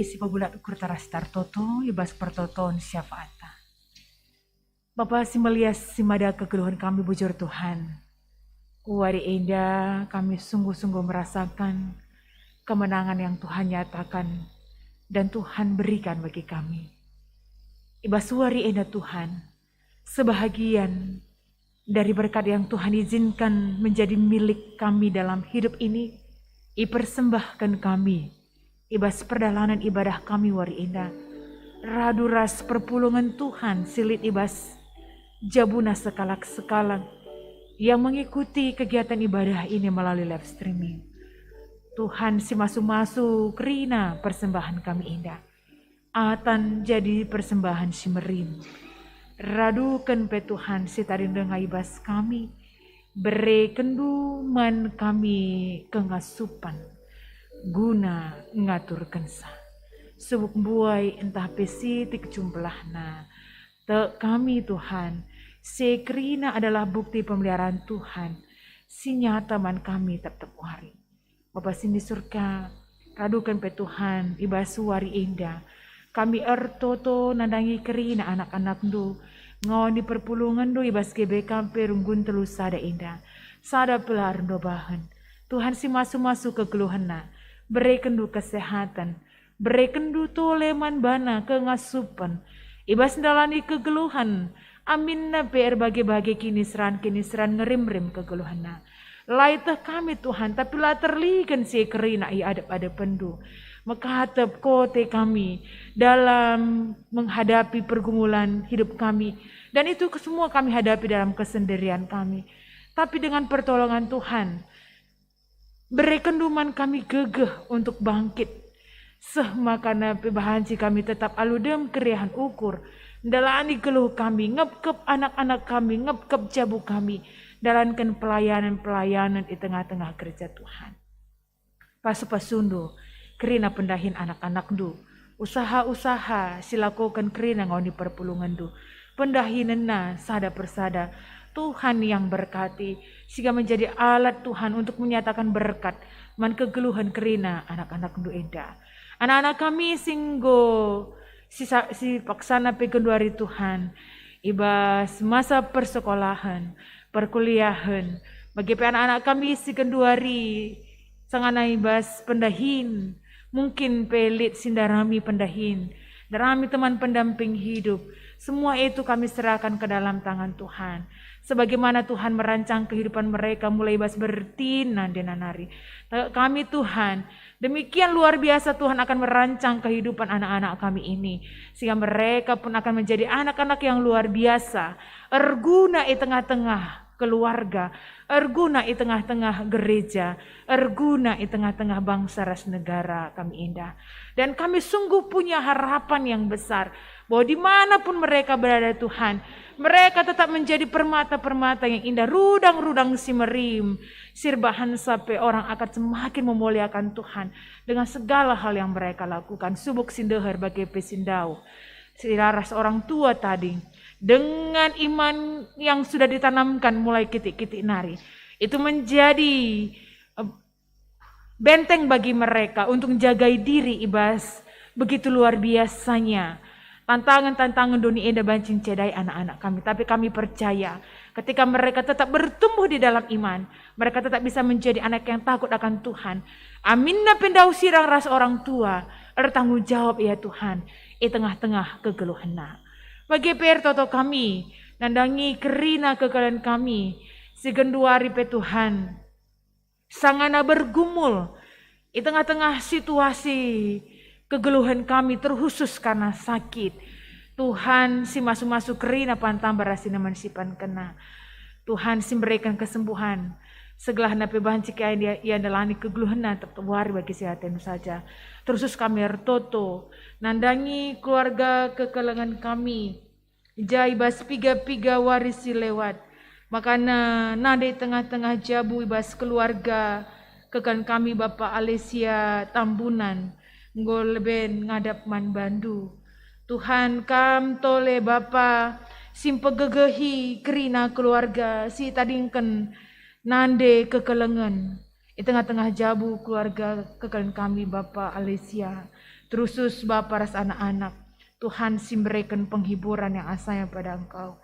si pabulat ukur tarastar toto ibas pertoton syafaata. Bapa si melias si mada kegeluhan kami bujur Tuhan. Wari enda kami sungguh-sungguh merasakan kemenangan yang Tuhan nyatakan dan Tuhan berikan bagi kami. Ibas wari enda Tuhan, sebahagian dari berkat yang Tuhan izinkan menjadi milik kami dalam hidup ini, ipersembahkan kami, ibas perjalanan ibadah kami wari enda, raduras perpulungan Tuhan silit ibas jabuna sekalak-sekalak yang mengikuti kegiatan ibadah ini melalui live streaming. Tuhan si masu-masu kerina persembahan kami indah. Atan jadi persembahan si merim. Radukan pe Tuhan si tarindenga ibas kami. Bere kenduman kami kengasupan. Guna ngatur kensa. Subuk buai entah pesi tik jumlahna. Te kami Tuhan. Sekrina adalah bukti pemeliharaan Tuhan. Si nyata man kami tetap hari. Bapa sini surga, radukan pe Tuhan, ibas wari indah. Kami ertoto nandangi kerina anak-anak du. Ngoni perpulungan du ibas gebe kampe runggun telu sada indah. Sada pelar do bahan. Tuhan si masu-masu kegeluhana. Berikan du kesehatan. Berikan du toleman bana kengasupan. Ibas dalani kegeluhan. Amin na per bagi-bagi kinisran ngerim-rim kegeluhana. Laitah kami Tuhan, tapi lah terlikan si kerina ia ada pendu. Menghatap kote kami dalam menghadapi pergumulan hidup kami. Dan itu semua kami hadapi dalam kesendirian kami. Tapi dengan pertolongan Tuhan, berikan duman kami gegeh untuk bangkit. Makana pebahanci kami tetap aludem keriahan ukur. Dalani keluh kami, ngepkep anak-anak kami, ngepkep jabu kami. Dalankan pelayanan-pelayanan di tengah-tengah kerja Tuhan. Pasu-pasundu, kerina pendahin anak-anak du. Usaha-usaha silakukan kerina ngoni perpulungan du. Pendahinena sada persada. Tuhan yang berkati, sehingga menjadi alat Tuhan untuk menyatakan berkat. Man kegeluhan kerina anak-anak du eda. Anak-anak kami singgo si paksana pegenduari Tuhan. Ibas masa persekolahan, perkuliahan. Bagi anak-anak kami si kenduari sangana ibas pendahin. Mungkin pelit sindarami pendahin. Darami teman pendamping hidup. Semua itu kami serahkan ke dalam tangan Tuhan. Sebagaimana Tuhan merancang kehidupan mereka mulai ibas bertinan denanari. Kami Tuhan, demikian luar biasa Tuhan akan merancang kehidupan anak-anak kami ini. Sehingga mereka pun akan menjadi anak-anak yang luar biasa. Erguna di tengah-tengah keluarga. Erguna di tengah-tengah gereja. Erguna di tengah-tengah bangsa ras negara kami indah. Dan kami sungguh punya harapan yang besar. Bahwa dimanapun mereka berada Tuhan. Mereka tetap menjadi permata-permata yang indah. Rudang-rudang simerim. Sirbahan sampai orang akan semakin memuliakan Tuhan. Dengan segala hal yang mereka lakukan. Subuk sindehar bagi pesindau. Siraras orang tua tadi. Dengan iman yang sudah ditanamkan mulai kitik-kitik nari. Itu menjadi benteng bagi mereka untuk menjagai diri ibas. Begitu luar biasanya. Tantangan-tantangan dunia enda bancing cedai anak-anak kami. Tapi kami percaya ketika mereka tetap bertumbuh di dalam iman. Mereka tetap bisa menjadi anak yang takut akan Tuhan. Aminna pendau sirang ras orang tua. Bertanggung jawab ya Tuhan. Di tengah-tengah kegeluhana. Bagi per toto kami. Nandangi kerina kekalian kami. Sigenduari pe Tuhan. Sangana bergumul. Di tengah-tengah situasi kegeluhan kami terkhusus karena sakit. Tuhan si masuk-masuk kerina pantang berasina mansipan kena. Tuhan si berikan kesembuhan. Segala nape bahan jika ia dalani kegeluhan tetap wari bagi sehatan saja. Terus kami ertoto. Nandangi keluarga kekelengan kami. Jaibas piga-piga warisi lewat. Makana nade tengah-tengah jabu ibas keluarga. Kekan kami Bapak Alesia Tambunan. Ngolben ngadap man bandu. Tuhan kam tole Bapa simpegegehi kerina keluarga si tadingken nande kekelengan. Di tengah-tengah jabu keluarga kekalian kami Bapa Alesia. Terusus Bapa ras anak-anak, Tuhan memberikan penghiburan yang asalnya pada Engkau.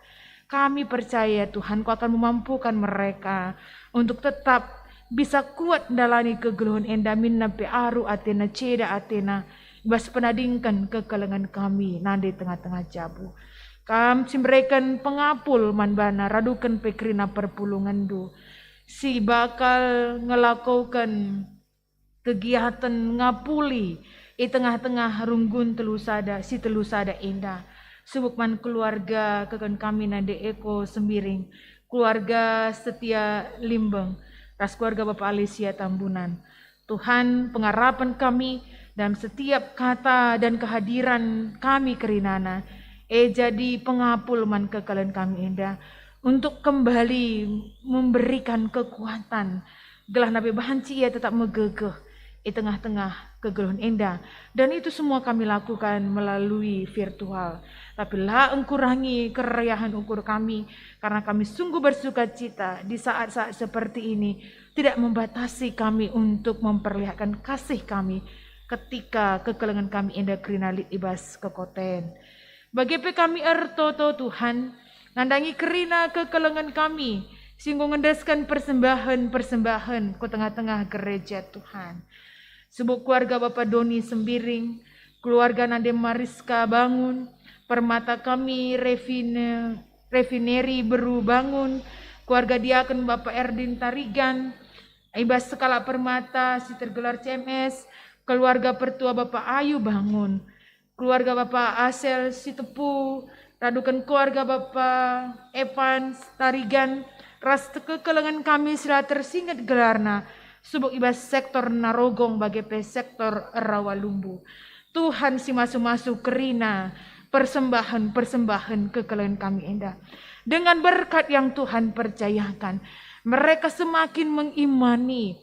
Kami percaya Tuhan, Kau akan memampukan mereka untuk tetap bisa kuat dalani kegeluhan enda minna pe aru atena ceda atena bas penadingkan kekalengan kami nande tengah-tengah jabu. Kami memberikan pengapul manbana radukan pekrina perpulungan du. Si bakal ngelakukan kegiatan ngapuli di tengah-tengah runggun telusada si telusada indah. Subukman keluarga kekan kami nande eko sembiring, keluarga setia limbeng, ras keluarga Bapak Alicia Tambunan. Tuhan, pengharapan kami dalam setiap kata dan kehadiran kami kerinana, jadi pengapul man kekalian kami indah, untuk kembali memberikan kekuatan. Gelah Nabi Bahanci ia tetap megegeh di tengah-tengah kegeluhan indah. Dan itu semua kami lakukan melalui virtual. Tapi lah engkurangi keriahan ukur kami, karena kami sungguh bersuka cita di saat-saat seperti ini, tidak membatasi kami untuk memperlihatkan kasih kami ketika kekelengan kami indah kerinalit ibas kekoten. Bagi kami ertoto Tuhan, nandangi kerina kekelengan kami, singgung ngendaskan persembahan ke tengah-tengah gereja Tuhan. Sebut keluarga Bapak Doni Sembiring, keluarga Nade Mariska bangun, permata kami Refineri Beru bangun, keluarga Diaken Bapak Erdin Tarigan, Ibas Skala Permata, si tergelar CMS, keluarga Pertua Bapak Ayu bangun, keluarga Bapak Asel Sitepu, radukan keluarga Bapak Evans Tarigan, ras kekelengan kami sila tersinggat gelarna, subuk ibas sektor Narogong bagi sektor Rawalumbu. Tuhan si masuk-masuk kerina persembahan kekelengan kami indah. Dengan berkat yang Tuhan percayakan, mereka semakin mengimani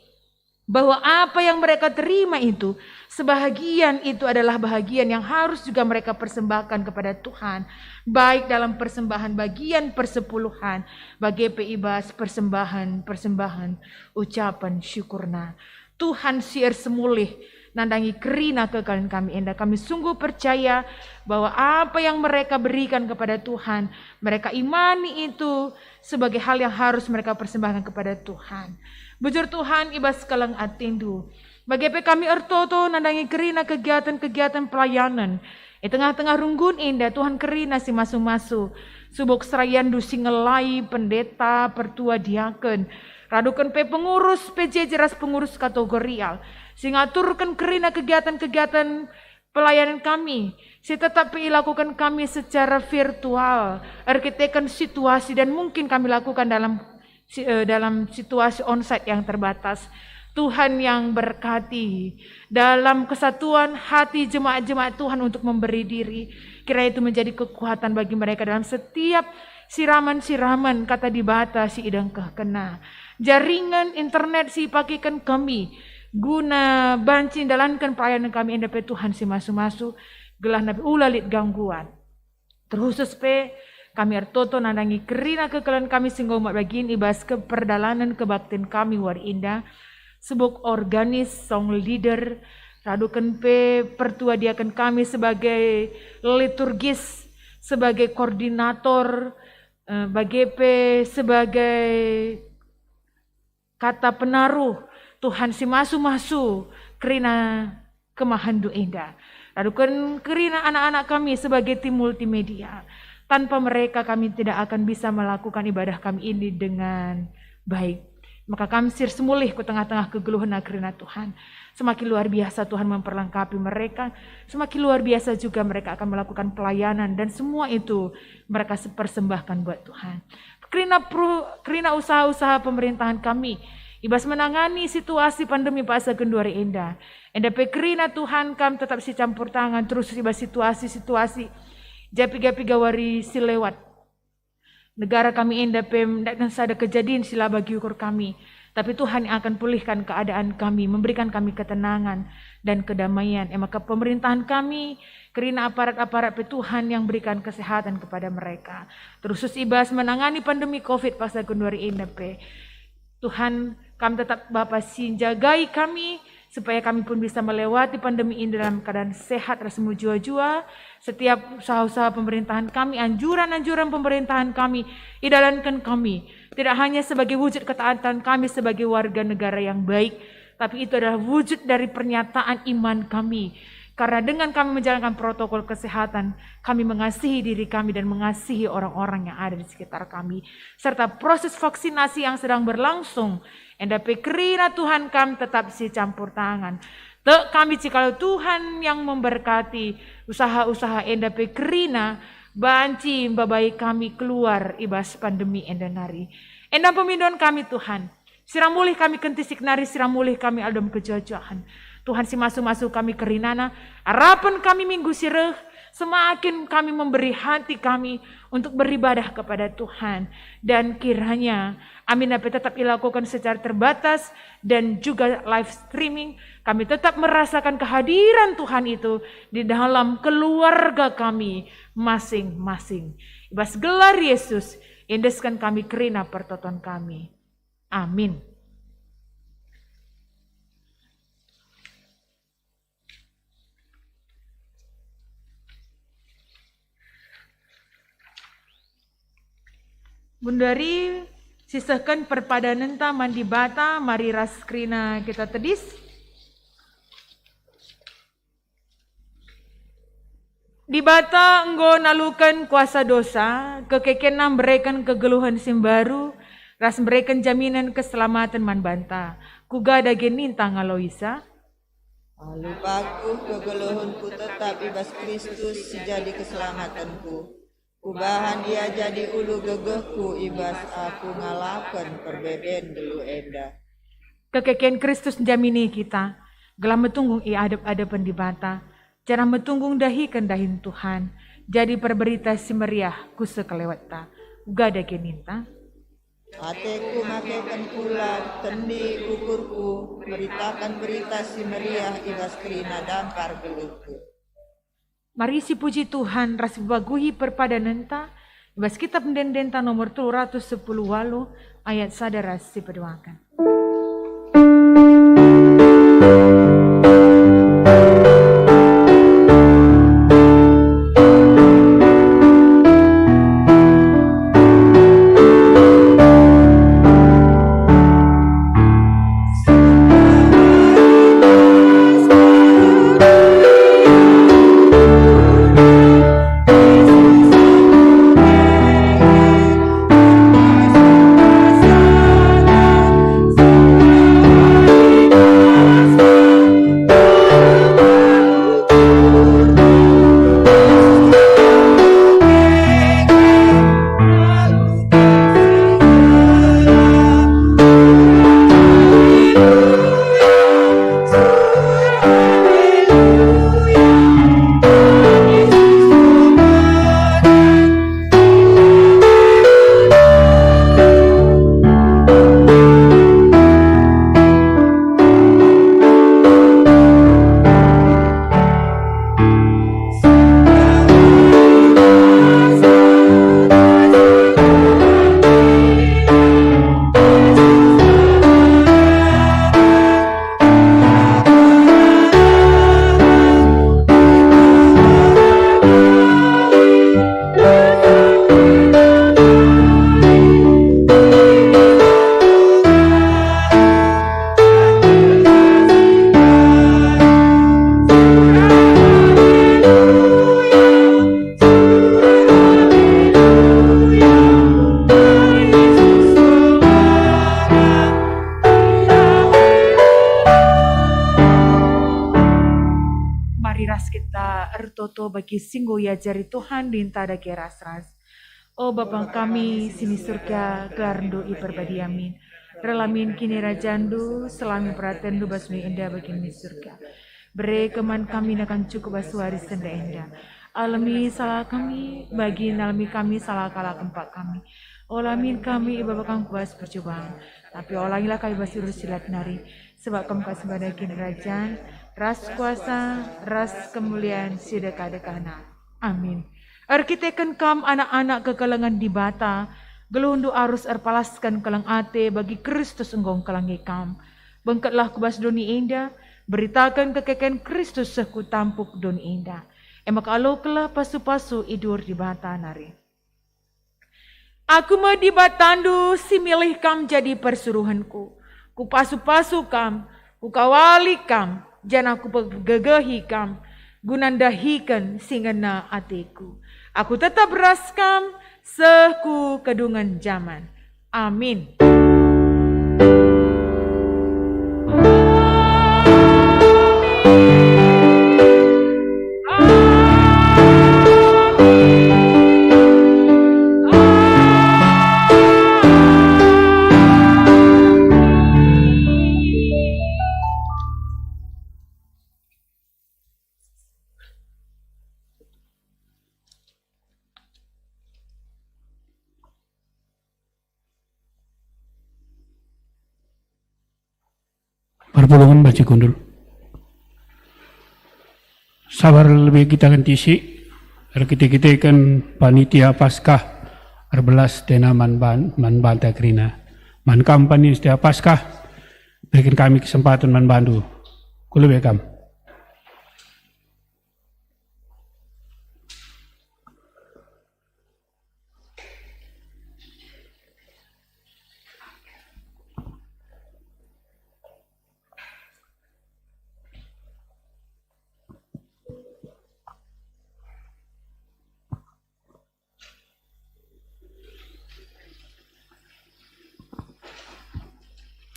bahwa apa yang mereka terima itu, sebahagian itu adalah bahagian yang harus juga mereka persembahkan kepada Tuhan. Baik dalam persembahan bagian persepuluhan, bagi peibas persembahan ucapan syukurna. Tuhan siar semulih nandangi kerina kekalian kami indah. Kami sungguh percaya bahwa apa yang mereka berikan kepada Tuhan, mereka imani itu sebagai hal yang harus mereka persembahkan kepada Tuhan. Bujur Tuhan ibas kalang atindu. Bagi kami ertoto nandangi kerina kegiatan-kegiatan pelayanan. Di tengah-tengah runggun indah Tuhan kerina si masu-masu. Subuk serayandu singelai pendeta pertua diaken. Radukan pengurus PJ jeras pengurus kategorial. Singaturkan kerina kegiatan-kegiatan pelayanan kami. Si tetap dilakukan kami secara virtual. Arkitekan situasi dan mungkin kami lakukan dalam situasi onsite yang terbatas. Tuhan yang berkati dalam kesatuan hati jemaat-jemaat Tuhan untuk memberi diri. Kira itu menjadi kekuatan bagi mereka dalam setiap siraman-siraman kata dibata si idang kena. Jaringan internet si pakikan kami guna banci dalankan pelayanan kami indah Tuhan si masu-masu gelah nabi ulalit gangguan. Terkhusus kami artoto nandangi kerina kekalian kami sehingga umat bagian ibas keperdalanan kebaktian kami war indah. Sebuk organis song leader radukan pertua diakan kami sebagai liturgis, sebagai koordinator, bagi sebagai kata penaruh Tuhan si masu-masu kerina kemahandu indah. Radukan kerina anak-anak kami sebagai tim multimedia. Tanpa mereka kami tidak akan bisa melakukan ibadah kami ini dengan baik. Maka kami sir semulih ke tengah-tengah kegeluhan kerina Tuhan. Semakin luar biasa Tuhan memperlengkapi mereka. Semakin luar biasa juga mereka akan melakukan pelayanan. Dan semua itu mereka persembahkan buat Tuhan. Kerina usaha-usaha pemerintahan kami. Ibas menangani situasi pandemi pasca kenduri indah. Enda kerina Tuhan kami tetap si campur tangan. Terus ibas situasi-situasi. Japi-japi gawari silewat. Negara kami indah dan ada kejadian sila bagi ukur kami. Tapi Tuhan yang akan pulihkan keadaan kami, memberikan kami ketenangan dan kedamaian. Maka pemerintahan kami, kerina aparat-aparat Tuhan yang berikan kesehatan kepada mereka. Terus ibas menangani pandemi COVID pasal kenduri indah Tuhan kami tetap Bapa jagai kami supaya kami pun bisa melewati pandemi ini dalam keadaan sehat, rasmu jua-jua. Setiap usaha-usaha pemerintahan kami, anjuran-anjuran pemerintahan kami, dijalankan kami. Tidak hanya sebagai wujud ketaatan kami sebagai warga negara yang baik, tapi itu adalah wujud dari pernyataan iman kami. Karena dengan kami menjalankan protokol kesehatan, kami mengasihi diri kami dan mengasihi orang-orang yang ada di sekitar kami. Serta proses vaksinasi yang sedang berlangsung. Endape kerina Tuhan kami tetap si campur tangan. Tek kami jikalau Tuhan yang memberkati usaha-usaha endape kerina, banci babai kami keluar ibas pandemi endanari. Endam pemindon kami Tuhan. Siramulih kami kentisik nari, siramulih kami aldom kejajahan. Tuhan si masuk-masuk kami kerinana, harapan kami minggu sireh, semakin kami memberi hati kami untuk beribadah kepada Tuhan. Dan kiranya amin dapat tetap dilakukan secara terbatas dan juga live streaming. Kami tetap merasakan kehadiran Tuhan itu di dalam keluarga kami masing-masing. Ibas gelar Yesus, indeskan kami kerina pertoton kami. Amin. Bundari sisakan perpadanan taman di bata, mari raskrina kita tedis. Di bata enggo nalukan kuasa dosa, kekekenam berikan kegeluhan simbaru, ras berikan jaminan keselamatan man banta. Kuga dagen ninta ngaloisa. Lupaku kegeluhanku tetap ibas Kristus sejadi keselamatanku. Kubahan dia jadi ulu gegehku ibas aku ngalakan perbedaan dulu enda. Kekeken Kristus jamini kita, gelam metunggung i adep-adepan di bata, cara metunggung dahikan dahin Tuhan, jadi perberita si meriah kusa kelewata, gada geninta. Ateku makaikan pula, tendi ukurku, beritakan berita si meriah ibas kerina dampar geluhku. Mari si puji Tuhan ras baguhi perpadananta ibas kitab dendenta nomor 210 walu ayat sadara si pedoakan. Bagi singgo ya jari Tuhan dintada keras ras. Oh Bapa kami sini surga garndo iperbadi amin. Relamin kini rajandu selami pratendu basmi indah bagi mi surga. Beri keman kami akan cukup basuari senda indah. Alami salah kami bagi nalami kami salah kalah tempat kami. Olamin kami ibadah kang kuas percobaan. Tapi olangilah kami basirus silat nari. Sebab kami kasih kerajaan, ras kuasa, ras kemuliaan, sidekah-dekahna. Amin. Arkiteken kam anak-anak kekalangan di bata, gelundu arus erpalaskan kelang ate bagi Kristus enggong kelangi kam. Bengkatlah kubas doni indah, Beritakan kekeken Kristus seku tampuk don indah. Emak alokelah pasu-pasu idur di bata nari. Aku mau di batandu si milih kam jadi persuruhanku. Ku pasu-pasu kam, ku kawali kam, jangan aku gegehi kam, gunandahikan singena atiku. Aku tetap raskam, seku kedungan zaman. Amin. Perpulungan baca kundul. Sabar lebih kita kan tisi. Kita kan panitia Paskah. Arbelas dena man banta krina. Man kam panitia Paskah. Berikan kami kesempatan man bantu. Kulu bekam.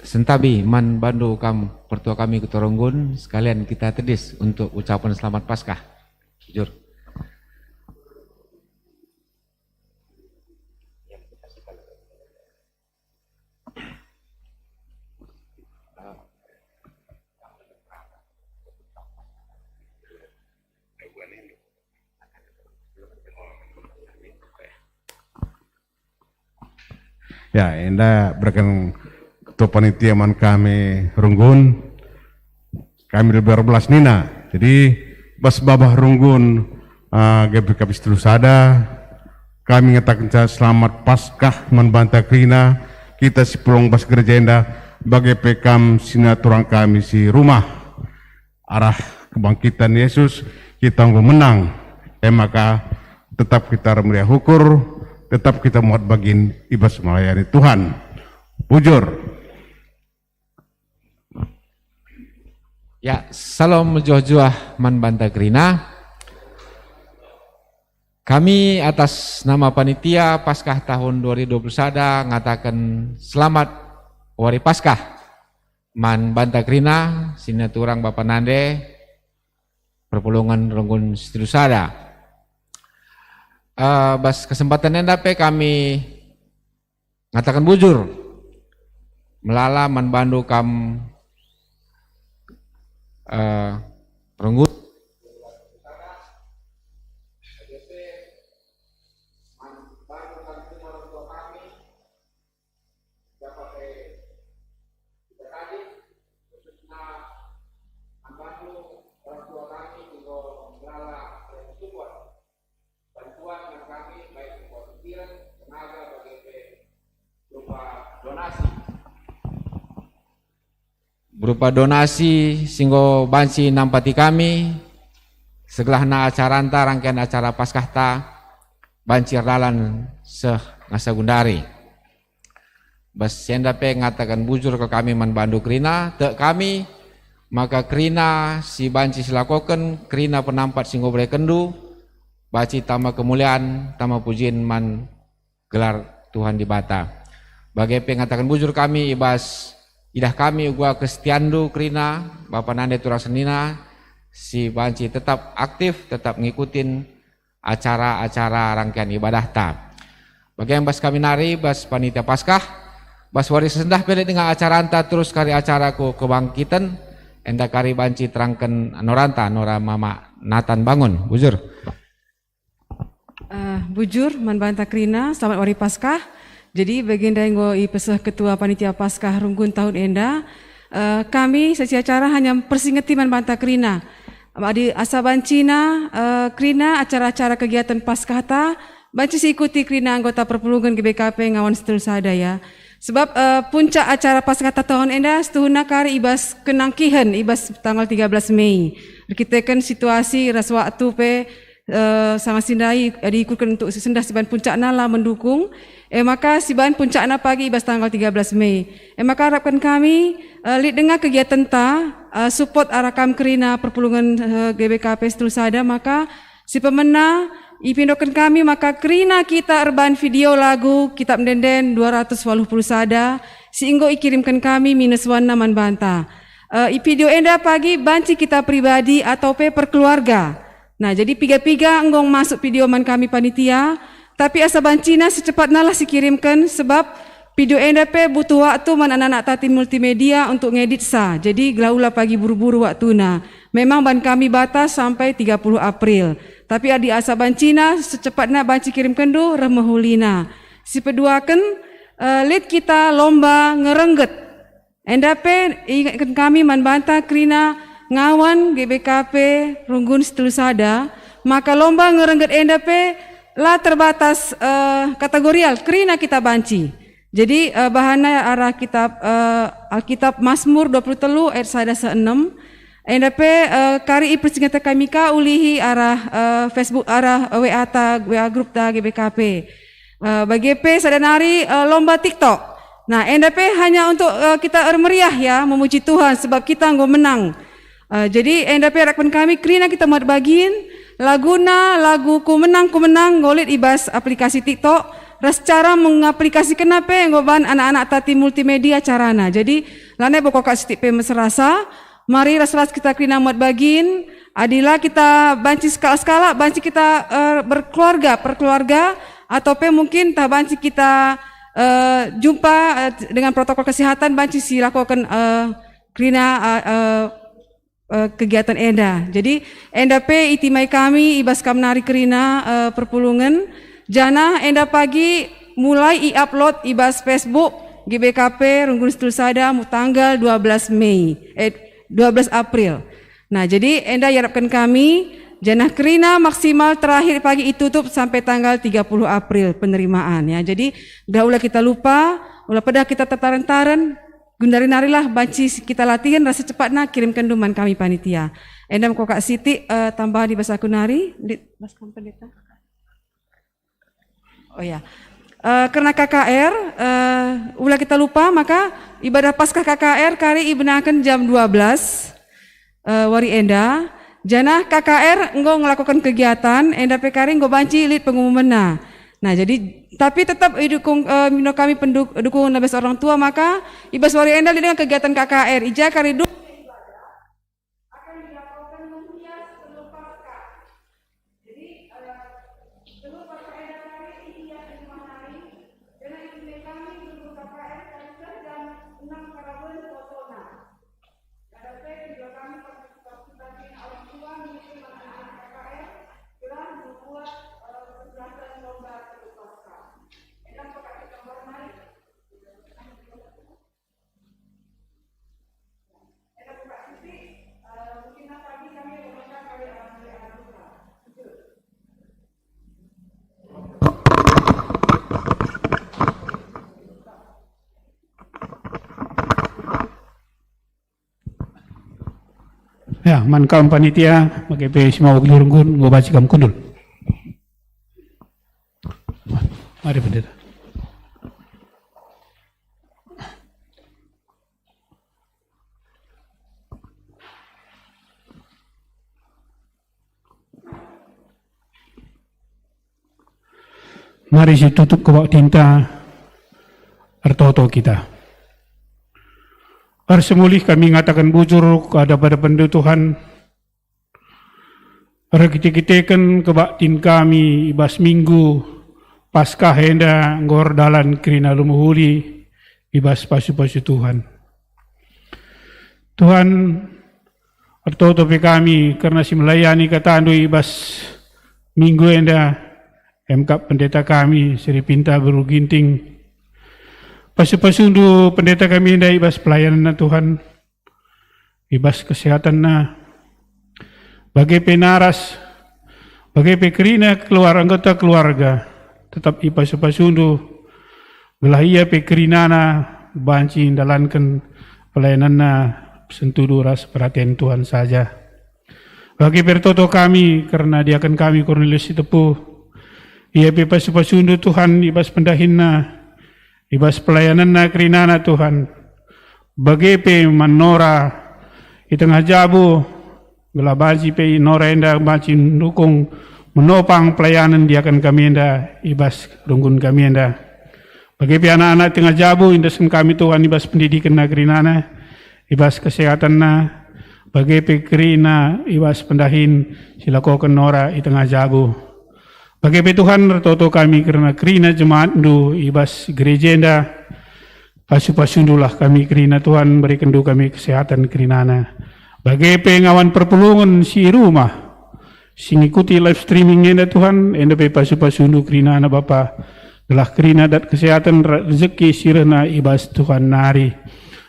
Sentabi man bandu kam pertua kami ketoronggun, sekalian kita tedis untuk ucapan selamat Paskah. Jujur. Ya, enda berikan ketua panitia man kami Runggun, kami lebih belas nina. Jadi bas babah Runggun GBK Pistilusada, kami ngatakan selamat Paskah man banta krina. Kita si pulong bas gereja enda bagi pekam sinaturang kami si rumah arah kebangkitan Yesus kita menang. Maka tetap kita remeriah hukur, tetap kita muat bagin ibas melayani Tuhan. Bujur. Ya, salam juah-juah man banta krina. Kami atas nama panitia Paskah tahun 2021 ngatakan selamat Wari Paskah man banta krina sinaturang Bapak Nande Perpulungan Runggun Stilusada. Bas kesempatan yang dapat kami ngatakan bujur melala man bandu kam Runggun berupa donasi singgo bansi nampati kami segelahna acara anta rangkaian acara Paskahta banci dalan seh ngasa gundari bas sendape ngatakan bujur ke kami man bandu krina te kami maka krina si banci silakoken krina penampat singgo bre kendu baci tama kemuliaan tama pujian man gelar Tuhan di bata bagai pengatakan bujur kami ibas idah kami gua kestiandu krina Bapak Nande Turang Senina si banci tetap aktif tetap ngikutin acara-acara rangkaian ibadah ta. Bagian bas kami nari bas panitia Paskah bas waris sendah pele dengan acara anta terus kari acaraku kebangkitan enda kari banci terangkan noranta nora mama Nathan bangun bujur. Bujur man banta krina selamat Wari Paskah. Jadi baginda yang pesah ketua panitia Paskah Runggun tahun enda kami secara acara hanya persingeti man banta krina di asa bancina krina acara-acara kegiatan Paskah ta banci ikuti krina anggota perpulungan GBKP ngawan setul sadaya Sebab puncak acara Paskah tahun enda setuhuna kari ibas kenangkihan ibas tanggal 13 Mei. Kita kan situasi ras waktu pe sangat sindai diikutkan untuk sendah siban puncak nala mendukung. Maka siban puncak na pagi ibas tanggal 13 Mei. Maka harapkan kami lid dengar kegiatan support arakam kerina perpulungan GBKP Setulusada, maka si pemena ipindokan kami maka kerina kita erban video lagu kitab denden 280 sada sehingga ikirimkan kami -1 man banta. Video enda pagi banci kita pribadi atau per keluarga. Nah jadi piga-piga enggong masuk video man kami panitia, tapi asa bancina secepatnya lah sikirimkan sebab video enda butuh waktu man anak-anak tati multimedia untuk ngedit sa. Jadi gelaulah pagi buru-buru waktuna. Memang ban kami batas sampai 30 April. Tapi adi asa bancina secepatnya banci kirimkan do remehulina. Si peduakan lead kita lomba ngerengget. Endape ingatkan kami man banta krina ngawan GBKP Runggun Setulusada, maka lomba ngerengget endape lah terbatas kategorial krina kita banci. Jadi bahana arah kitab Alkitab Mazmur 23 ayat 1-6. NDP kari persingkatan kami ka ulihi arah Facebook arah WA grup ta GBKP. Bagi sadanari lomba TikTok. Nah, NDP hanya untuk kita meriah ya, memuji Tuhan sebab kita nggo menang. Jadi NDP harapan kami krina kita mat bagin lagu ku menang ngolit ibas aplikasi TikTok. Ras cara mengaplikasikan apa yang ngoban anak-anak tati multimedia carana. Jadi lane pokok setiap meserasa. Mari ras-ras kita krina mat bagin, adilah kita banci skala-skala, banci kita berkeluarga, perkeluarga, atau mungkin tah banci kita jumpa dengan protokol kesehatan, banci silakan krina kegiatan enda. Jadi enda itimai kami ibas kamnari krina perpulungan, jana enda pagi mulai i-upload ibas Facebook GBKP Runggun Setulusada tanggal 12 April. Nah, jadi enda harapkan kami janah kerina maksimal terakhir pagi tutup sampai tanggal 30 April penerimaan ya. Jadi ulah kita lupa, ulah pada kita tataran-taran gundari-narilah banci kita latihan rasa cepatna kirimkan duman kami panitia. Enda kok Kak Siti tambah di bahasa kunari di Mas Pendeta. Oh ya. Karena KKR ulah kita lupa maka ibadah Paskah KKR kari ibenakan jam 12 wari enda janah KKR enggo ngelakukan kegiatan enda PKR enggo banci lid pengumuman nah jadi tapi tetap dukung kami pendukung nabes orang tua maka ibas wari enda dengan kegiatan KKR ija kari akan dilakukan menghias sebelum Paskah. Jadi sebelum Paskah enda kari dihias di hari dan ini kami sebelum KKR kali jam 6 karaben fotona. Ada juga kami partisipasi orang tua mengirim anak-anak KKR telah membuat kesebelasan lomba Paskah. Enak pakai gambar naik. Enak buka sisi mungkin pagi kami membaca kali anak-anak kita. Ya, man kaum panitia, makai semua Runggun, gua baca kam kundul. Mari pendeta. Mari si tutup ke bawah tinta artoto kita. Semulih kami ngatakan bujur kepada pendutuhan rekiti-kitikan kebaktin kami ibas minggu Paskah henda ngor dalan kerina lumuhuli ibas pasu-pasu Tuhan. Tuhan artotopi kami karena si melayani katandu ibas minggu henda MK pendeta kami Sri Pinta Beru Ginting pasu-pasundu pendeta kami dah ibas pelayanan na Tuhan, ibas kesehatan na, bagai penaras, bagai pekerina keluar anggota keluarga, tetap ipasu-pasundu, Gelah ia pe kerinana banci dalankan pelayananna sentuh ras perhatian Tuhan saja. Bagi pertoto kami karena diakan kami Cornelius Tepuh, ia pe pasu-pasundu Tuhan ibas pendahinna, ibas pelayananna kerinana Tuhan. Bagi pe manora di tengah jabu, gelah banci pe nora enda banci dukung menopang pelayanan diakan kami enda ibas runggun kami enda. Bagi anak-anak tengah jabu indasan kami Tuhan ibas pendidikan negeri nana, ibas kesehatan na, bagi pekerina ibas pendahin silakokan nora di tengah jabu. Bagi Tuhan retoto kami karena kerina jemaat ndu ibas gereja enda, pasu-pasundulah kami kerina Tuhan berikan du kami kesehatan kerinana. Bagi pengawan perpulungan si rumah, singikuti live streaming enda Tuhan, enda pe pasu-pasundu kerinana Bapa. Gelah kerina dat kesehatan rezeki sirna ibas Tuhan nari.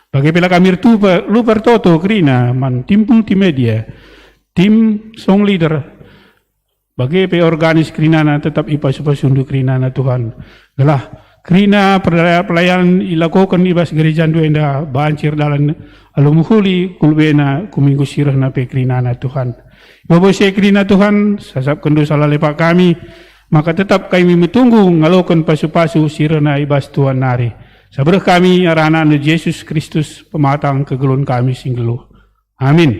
Bagi pila kami lupa toto kerina man timpung tim media, tim song leader. Bagi pe organis kerina na tetap ipasu-pasundu kerina na Tuhan. Gelah kerina pelayanan ilakokan ibas gereja enda bancir dalan alumuhuli kulbena kuminggu sirna pe kerina na Tuhan. Ibu se kerina Tuhan sasap kendu salah lepak kami. Maka tetap kami menunggu ngalokan pasu-pasu sirna ibas Tuhan nari. Sabar kami arana Yesus Kristus pematang kegelun kami singgelu. Amin.